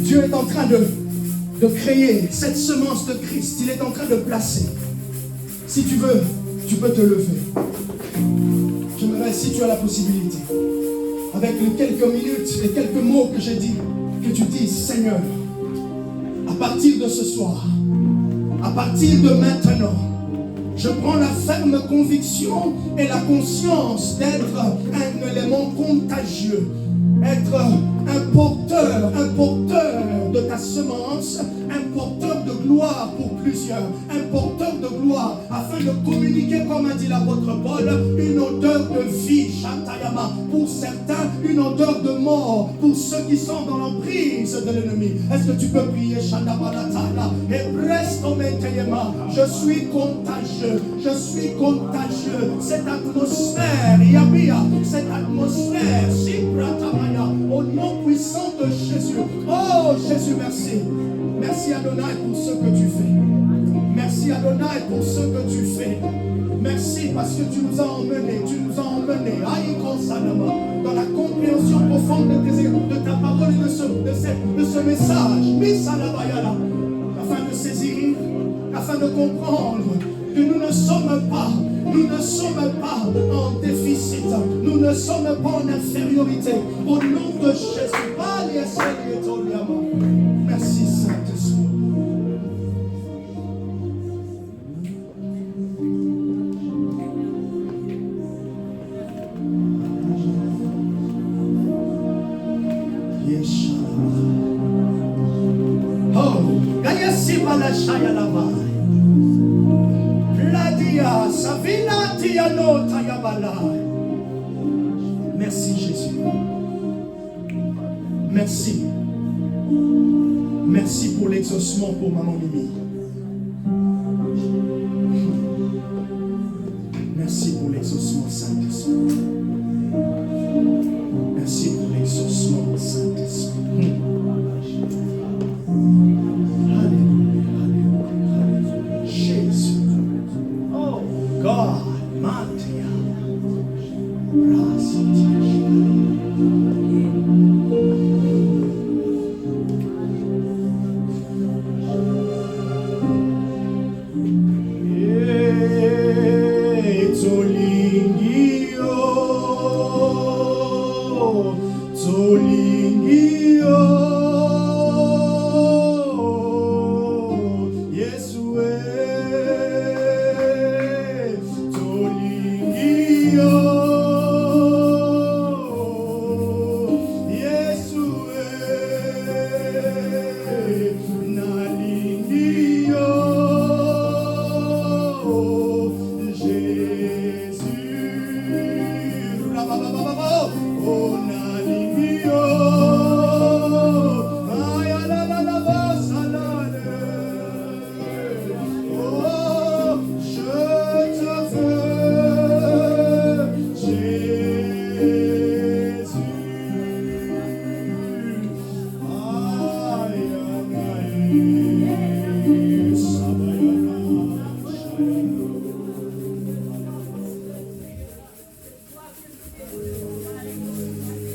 Dieu est en train de créer cette semence de Christ. Il est en train de placer. Si tu veux, tu peux te lever. J'aimerais, si tu as la possibilité, avec les quelques minutes, les quelques mots que j'ai dit, que tu dises, Seigneur, à partir de ce soir, à partir de maintenant, je prends la ferme conviction et la conscience d'être un élément contagieux, être un porteur de ta semence, un porteur de gloire pour plusieurs, un porteur de gloire afin de communiquer, comme a dit l'apôtre Paul, une odeur de vie, Shatayama, pour certains, une odeur de mort, pour ceux qui sont dans l'emprise de l'ennemi. Est-ce que tu peux prier, Shandabalatala, et presto meteyema, je suis contagieux, cette atmosphère, Yabia, cette atmosphère, Sibratamaya, au nom puissant de Jésus. Oh Jésus, merci. Merci Adonai pour ce que tu fais. Merci Adonai pour ce que tu fais. Merci parce que tu nous as emmenés, dans la compréhension profonde de ta parole et de ce message. Afin de saisir, afin de comprendre que nous ne sommes pas en déficit, nous ne sommes pas en infériorité. Au nom de Jésus, merci Saint-Esprit. Merci Jésus. Merci. Merci pour l'exaucement pour Maman Mimi. Merci pour l'exaucement, Saint-Esprit. Merci pour l'exaucement, Saint-Esprit. Alléluia. Jésus. Oh God. Mantia.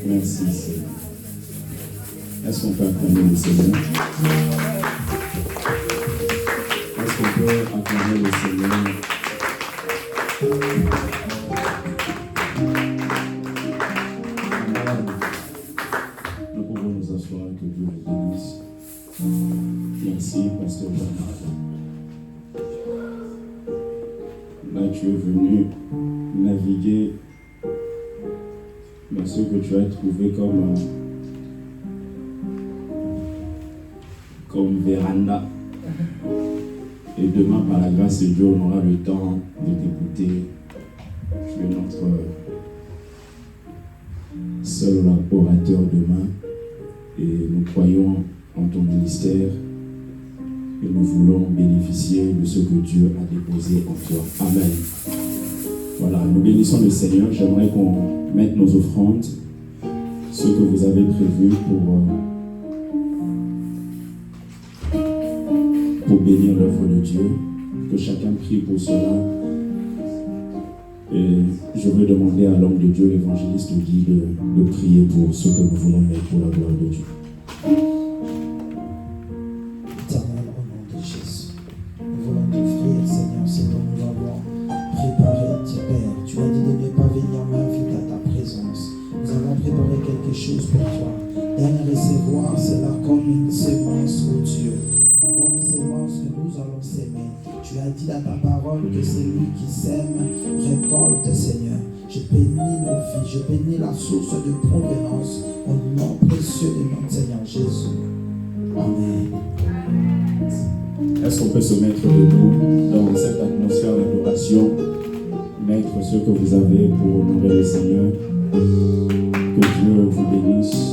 Merci Seigneur. Est-ce qu'on peut acclamer le Seigneur? Est-ce qu'on peut acclamer le Seigneur? naviguer dans ce que tu as trouvé comme véranda. Et demain, par la grâce de Dieu, on aura le temps de t'écouter. Tu es notre seul orateur demain. Et nous croyons en ton ministère. Et nous voulons bénéficier de ce que Dieu a déposé en toi. Amen. Voilà, nous bénissons le Seigneur. J'aimerais qu'on mette nos offrandes, ce que vous avez prévu pour bénir l'œuvre de Dieu. Que chacun prie pour cela. Et je veux demander à l'homme de Dieu, l'évangéliste Guy, de prier pour ce que nous voulons mettre pour la gloire de Dieu. Éternel, au nom de Jésus, nous voulons t'offrir, Seigneur, ce que nous avons préparé, Père. Tu as dit de ne pas venir m'inviter à ta présence. Nous avons préparé quelque chose pour toi. Et à recevoir cela comme une semence, ô Dieu. Comme une semence que nous allons s'aimer. Tu as dit dans ta parole que celui qui sème récolte, Seigneur. Je bénis nos vies, je bénis la source de provenance au nom précieux de notre Seigneur Jésus. Amen. Est-ce qu'on peut se mettre debout dans cette atmosphère d'adoration, mettre ce que vous avez pour honorer le Seigneur? Que Dieu vous bénisse.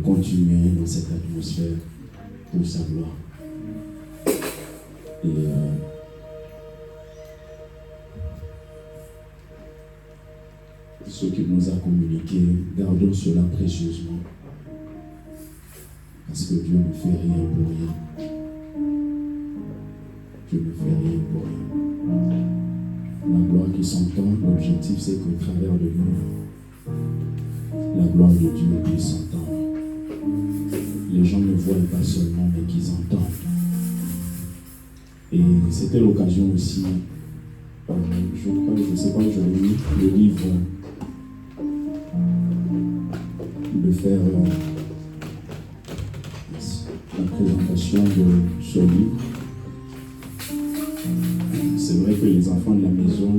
Continuer dans cette atmosphère pour sa gloire. Et ce qu'il nous a communiqué, gardons cela précieusement. Parce que Dieu ne fait rien pour rien. Dieu ne fait rien pour rien. La gloire qui s'entend, l'objectif c'est qu'au travers de nous, la gloire de Dieu puisse s'entendre. Les gens ne voient pas seulement, mais qu'ils entendent. Et c'était l'occasion aussi, je ne sais pas, je l'ai lu, le livre, de faire la présentation de ce livre. C'est vrai que les enfants de la maison,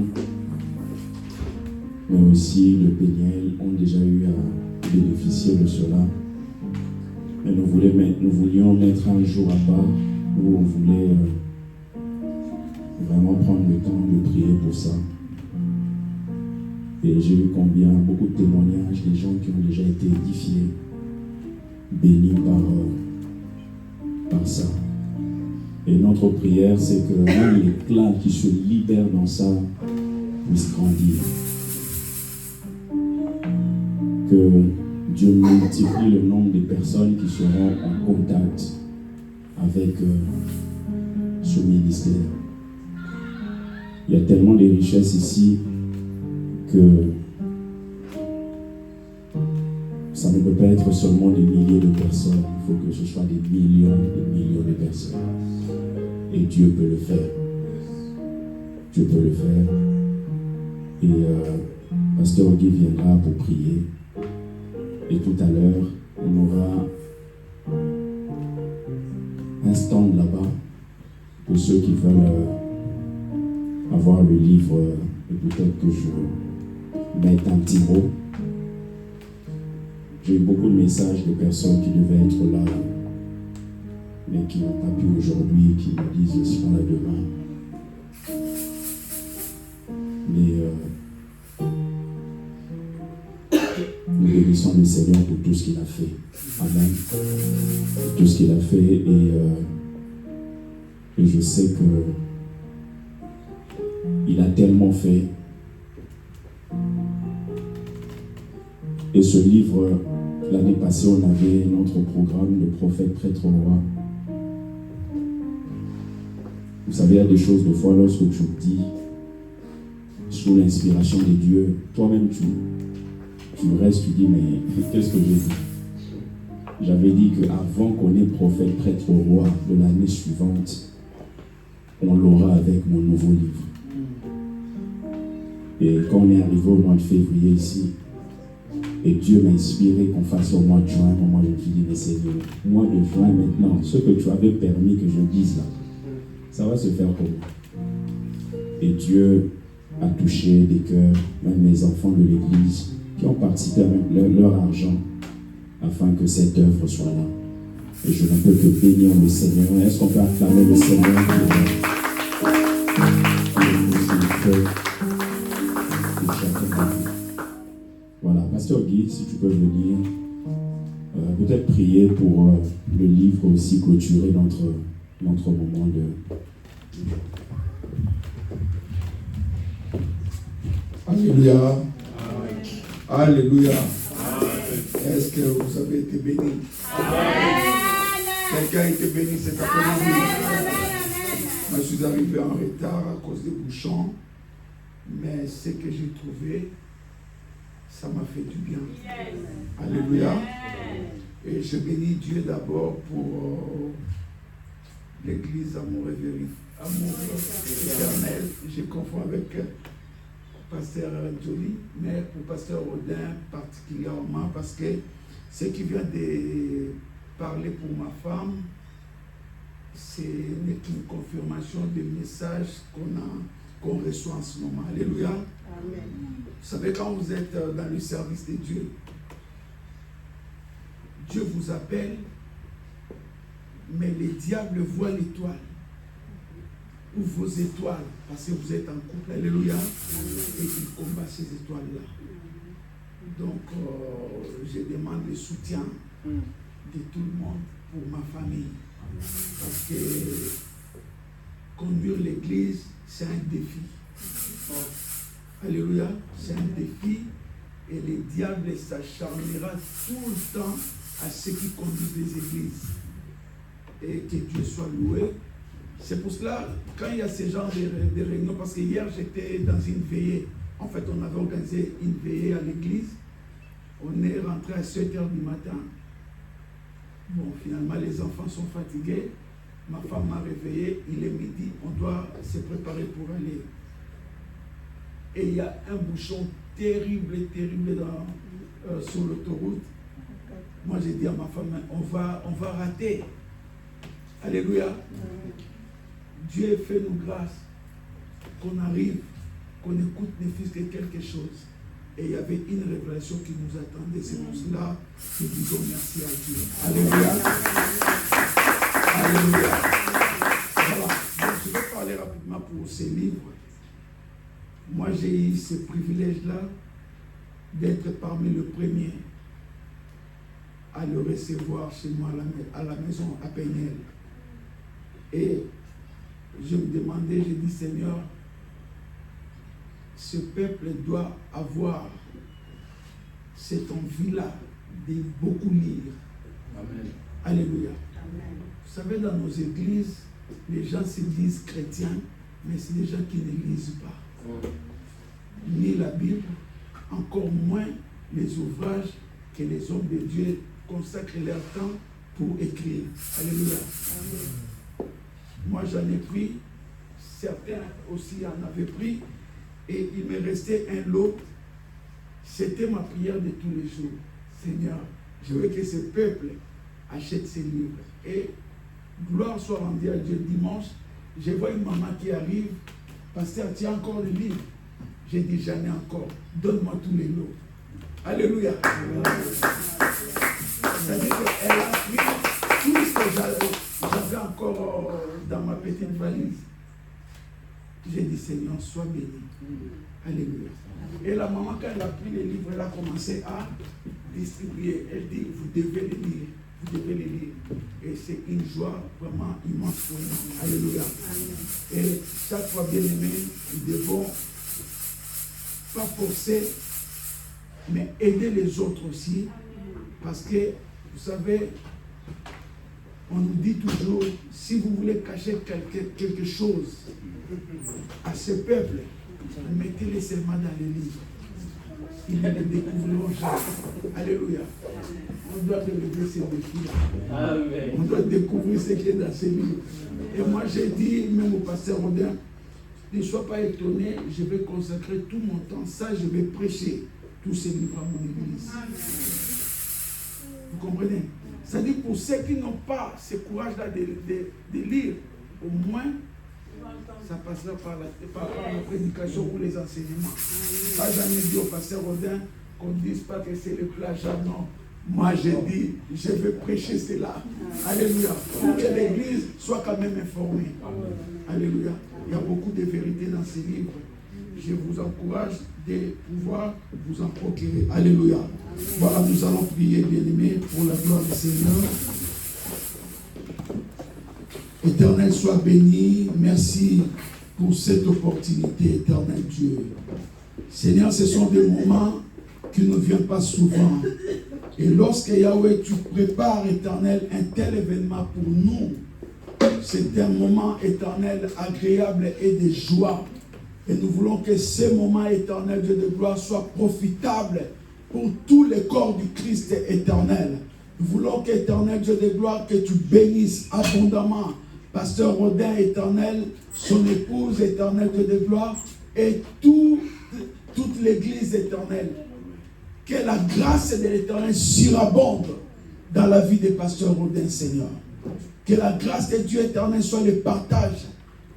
mais aussi le Péniel, ont déjà eu à bénéficier de cela. Mais nous voulions mettre un jour à part où on voulait vraiment prendre le temps de prier pour ça. Et j'ai eu beaucoup de témoignages des gens qui ont déjà été édifiés, bénis par ça. Et notre prière, c'est que même l'éclat qui se libère dans ça puisse grandir. Que Dieu multiplie le nombre de personnes qui seront en contact avec ce ministère. Il y a tellement de richesses ici que ça ne peut pas être seulement des milliers de personnes. Il faut que ce soit des millions de personnes. Et Dieu peut le faire. Dieu peut le faire. Et Pasteur Guy viendra pour prier. Et tout à l'heure, on aura un stand là-bas pour ceux qui veulent avoir le livre. Et peut-être que je mette un petit mot. J'ai eu beaucoup de messages de personnes qui devaient être là, mais qui n'ont pas pu aujourd'hui, qui me disent qu'ils seront là demain. Mais nous bénissons le Seigneur pour tout ce qu'il a fait. Amen. Pour tout ce qu'il a fait. Et je sais que il a tellement fait. Et ce livre, l'année passée, on avait notre programme de prophète, prêtre, roi. Vous savez, il y a des choses, des fois, lorsque tu dis, sous l'inspiration de Dieu, toi-même, tu restes, tu dis, mais qu'est-ce que j'ai dit? J'avais dit qu'avant qu'on ait prophète, prêtre, roi de l'année suivante, on l'aura avec mon nouveau livre. Et quand on est arrivé au mois de février ici, et Dieu m'a inspiré qu'on fasse au mois de juin. Moi, je me suis dit, mais Seigneur, mois de juin maintenant, ce que tu avais permis que je dise là, ça va se faire comment? Et Dieu a touché des cœurs, même les enfants de l'église, qui ont participé avec leur argent, afin que cette œuvre soit là. Et je ne peux que bénir le Seigneur. Est-ce qu'on peut acclamer le Seigneur pour chacun de vous? Voilà, Pasteur Guy, si tu peux venir, peut-être prier pour le livre aussi, clôturer notre moment de... Alléluia. Alléluia. Est-ce que vous avez été béni? Quelqu'un a été béni cet après-midi? Moi, je suis arrivé en retard à cause des bouchons, mais ce que j'ai trouvé, ça m'a fait du bien. Alléluia. Et je bénis Dieu d'abord pour l'église Amour éternel. Je confonds avec Pasteur Jolie, mais pour Pasteur Odin particulièrement, parce que ce qui vient de parler pour ma femme, ce n'est qu'une confirmation des messages qu'on reçoit en ce moment. Alléluia. Amen. Vous savez, quand vous êtes dans le service de Dieu, Dieu vous appelle, mais les diables voient l'étoile, ou vos étoiles, parce que vous êtes en couple, alléluia, et ils combattent ces étoiles-là. Donc, je demande le soutien de tout le monde pour ma famille, parce que conduire l'église, c'est un défi. Alléluia, c'est un défi, et le diable s'acharnera tout le temps à ceux qui conduisent les églises. Et que Dieu soit loué. C'est pour cela, quand il y a ce genre de réunions, parce que hier j'étais dans une veillée, en fait on avait organisé une veillée à l'église, on est rentré à 7h du matin. Bon, finalement les enfants sont fatigués, ma femme m'a réveillé, il est midi, on doit se préparer pour aller. Et il y a un bouchon terrible sur l'autoroute. Moi j'ai dit à ma femme, on va rater. Alléluia. Dieu fait nous grâce qu'on arrive, qu'on écoute ne fût que quelque chose. Et il y avait une révélation qui nous attendait. C'est pour cela que nous disons merci à Dieu. Alléluia. Alléluia. Voilà. Donc, je vais parler rapidement pour ces livres. Moi, j'ai eu ce privilège-là d'être parmi les premiers à le recevoir chez moi à la maison à Péniel. Et je me demandais, je dis Seigneur, ce peuple doit avoir cette envie-là de beaucoup lire. Amen. Alléluia. Vous savez, dans nos églises, les gens se disent chrétiens, mais c'est des gens qui ne lisent pas. Ni la Bible, encore moins les ouvrages que les hommes de Dieu consacrent leur temps pour écrire. Alléluia. Moi, j'en ai pris, certains aussi en avaient pris, et il me restait un lot. C'était ma prière de tous les jours. Seigneur, je veux que ce peuple achète ces livres. Et gloire soit rendue à Dieu. Dimanche, je vois une maman qui arrive. Pasteur, tu as encore des livres? J'ai dit, j'en ai encore. Donne-moi tous les lots. Alléluia. C'est-à-dire qu'elle a pris tout ce que j'avais encore dans ma petite valise. J'ai dit, Seigneur, sois béni. Alléluia. Et la maman, quand elle a pris les livres, elle a commencé à distribuer. Elle dit, vous devez les lire. Vous devez les lire. Et c'est une joie vraiment immense pour nous. Alléluia. Et chaque fois, bien aimé, nous devons pas forcer, mais aider les autres aussi. Parce que, vous savez, on nous dit toujours, si vous voulez cacher quelque chose à ce peuple, mettez-les seulement dans les livres. Ils ne les découvriront jamais. Alléluia. On doit relever ces défis-là. On doit découvrir ce qui est dans ces livres. Et moi, j'ai dit, même au pasteur Rodin, ne sois pas étonné, je vais consacrer tout mon temps. Ça, je vais prêcher tous ces livres à mon église. Vous comprenez? C'est-à-dire pour ceux qui n'ont pas ce courage-là de lire, au moins, ça passera par la prédication ou les enseignements. Ça, j'en ai dit au pasteur Rodin qu'on ne dise pas que c'est le plagiat, non. Moi, j'ai dit, je vais prêcher cela. Alléluia. Pour que l'Église soit quand même informée. Alléluia. Il y a beaucoup de vérités dans ces livres. Je vous encourage de pouvoir vous en procurer. Alléluia. Voilà, nous allons prier, bien-aimés, pour la gloire du Seigneur. Éternel, sois béni. Merci pour cette opportunité, éternel Dieu. Seigneur, ce sont des moments qui ne viennent pas souvent. Et lorsque Yahweh, tu prépares, éternel, un tel événement pour nous, c'est un moment éternel, agréable et de joie. Et nous voulons que ce moment éternel, Dieu de gloire, soit profitable pour tous les corps du Christ éternel. Nous voulons qu'éternel, Dieu de gloire, que tu bénisses abondamment Pasteur Rodin éternel, son épouse éternelle, Dieu de gloire, et toute l'église éternelle. Que la grâce de l'éternel surabonde dans la vie des pasteurs Rodin, Seigneur. Que la grâce de Dieu éternel soit le partage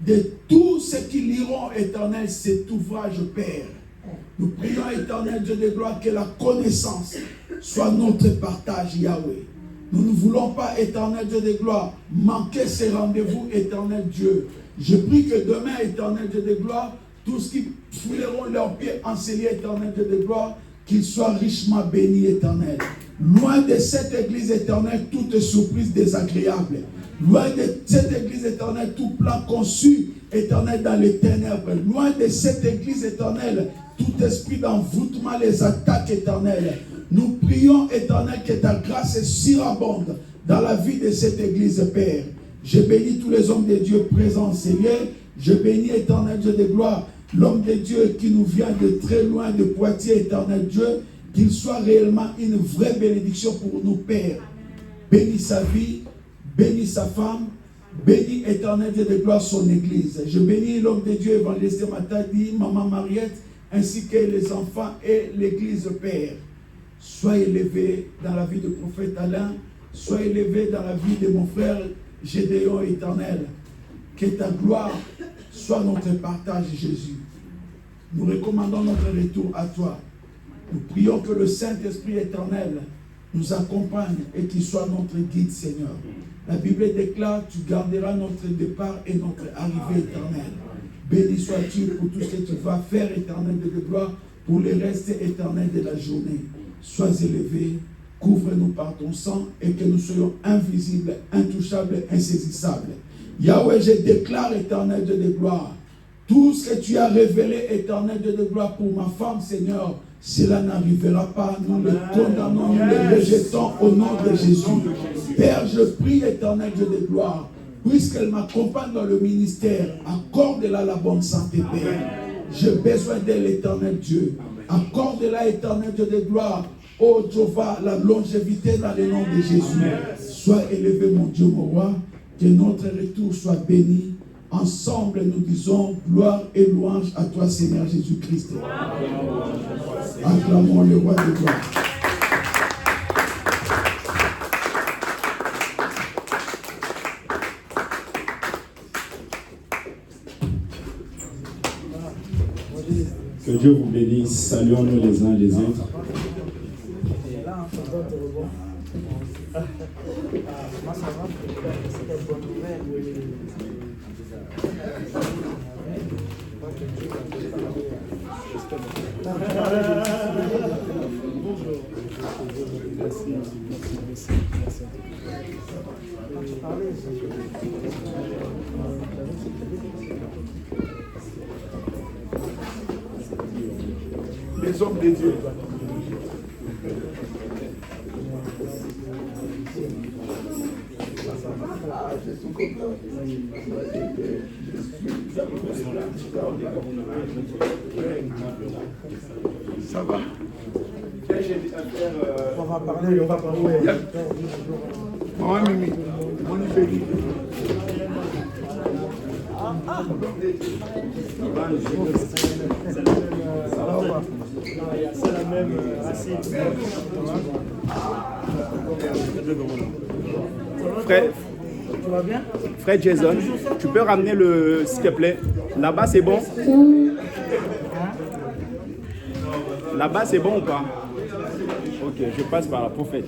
de tous ceux qui liront, éternel, cet ouvrage, Père. Nous prions, éternel Dieu de gloire, que la connaissance soit notre partage, Yahweh. Nous ne voulons pas, éternel Dieu de gloire, manquer ces rendez-vous, éternel Dieu. Je prie que demain, éternel Dieu de gloire, tous qui fouleront leurs pieds en ces lieux, éternel Dieu de gloire, qu'ils soient richement bénis, éternel. Loin de cette église éternelle, toute surprise désagréable. Loin de cette église éternelle, tout plan conçu, éternel, dans les ténèbres. Loin de cette église éternelle, tout esprit d'envoûtement, les attaques éternelles. Nous prions, éternel, que ta grâce surabonde dans la vie de cette église, Père. Je bénis tous les hommes de Dieu présents en ces lieux. Je bénis, éternel Dieu de gloire, l'homme de Dieu qui nous vient de très loin, de Poitiers, éternel Dieu, qu'il soit réellement une vraie bénédiction pour nous, Père. Bénis sa vie, bénis sa femme, bénis, éternel Dieu de gloire, son église. Je bénis l'homme de Dieu, évangéliste Matadi, maman Mariette, ainsi que les enfants et l'église, Père. Sois élevé dans la vie du prophète Alain, sois élevé dans la vie de mon frère Gédéon éternel. Que ta gloire soit notre partage, Jésus. Nous recommandons notre retour à toi. Nous prions que le Saint-Esprit éternel nous accompagne et qu'il soit notre guide, Seigneur. La Bible déclare, tu garderas notre départ et notre arrivée éternelle. Béni sois-tu pour tout ce que tu vas faire, éternel de gloire, pour le reste éternel de la journée. Sois élevé, couvre-nous par ton sang et que nous soyons invisibles, intouchables, insaisissables. Yahweh, je déclare, éternel Dieu de gloire, tout ce que tu as révélé, éternel Dieu de gloire, pour ma femme, Seigneur, cela n'arrivera pas. Nous les condamnons, nous les rejetons au nom de Jésus. Père, je prie l'Éternel Dieu de gloire, puisqu'elle m'accompagne dans le ministère, accorde-la la bonne santé, Père. J'ai besoin d'elle, l'Éternel Dieu. Accorde-la, Éternel Dieu de gloire. Oh Jéhovah, la longévité dans le nom de Jésus. Sois élevé, mon Dieu, mon roi. Que notre retour soit béni. Ensemble, nous disons gloire et louange à toi, Seigneur Jésus-Christ. Acclamons le roi de gloire. Que Dieu vous bénisse. Saluons-nous les uns les autres. Les hommes de Dieu. Ça va? On va parler, on va parler. Maman Mimi, mon Ibéri. C'est la même racine. Frère, Tu vas bien? frère Jason, tu peux ramener le, s'il te plaît. Là-bas, c'est bon? Là-bas, c'est bon ou pas? Ok, je passe par la prophète.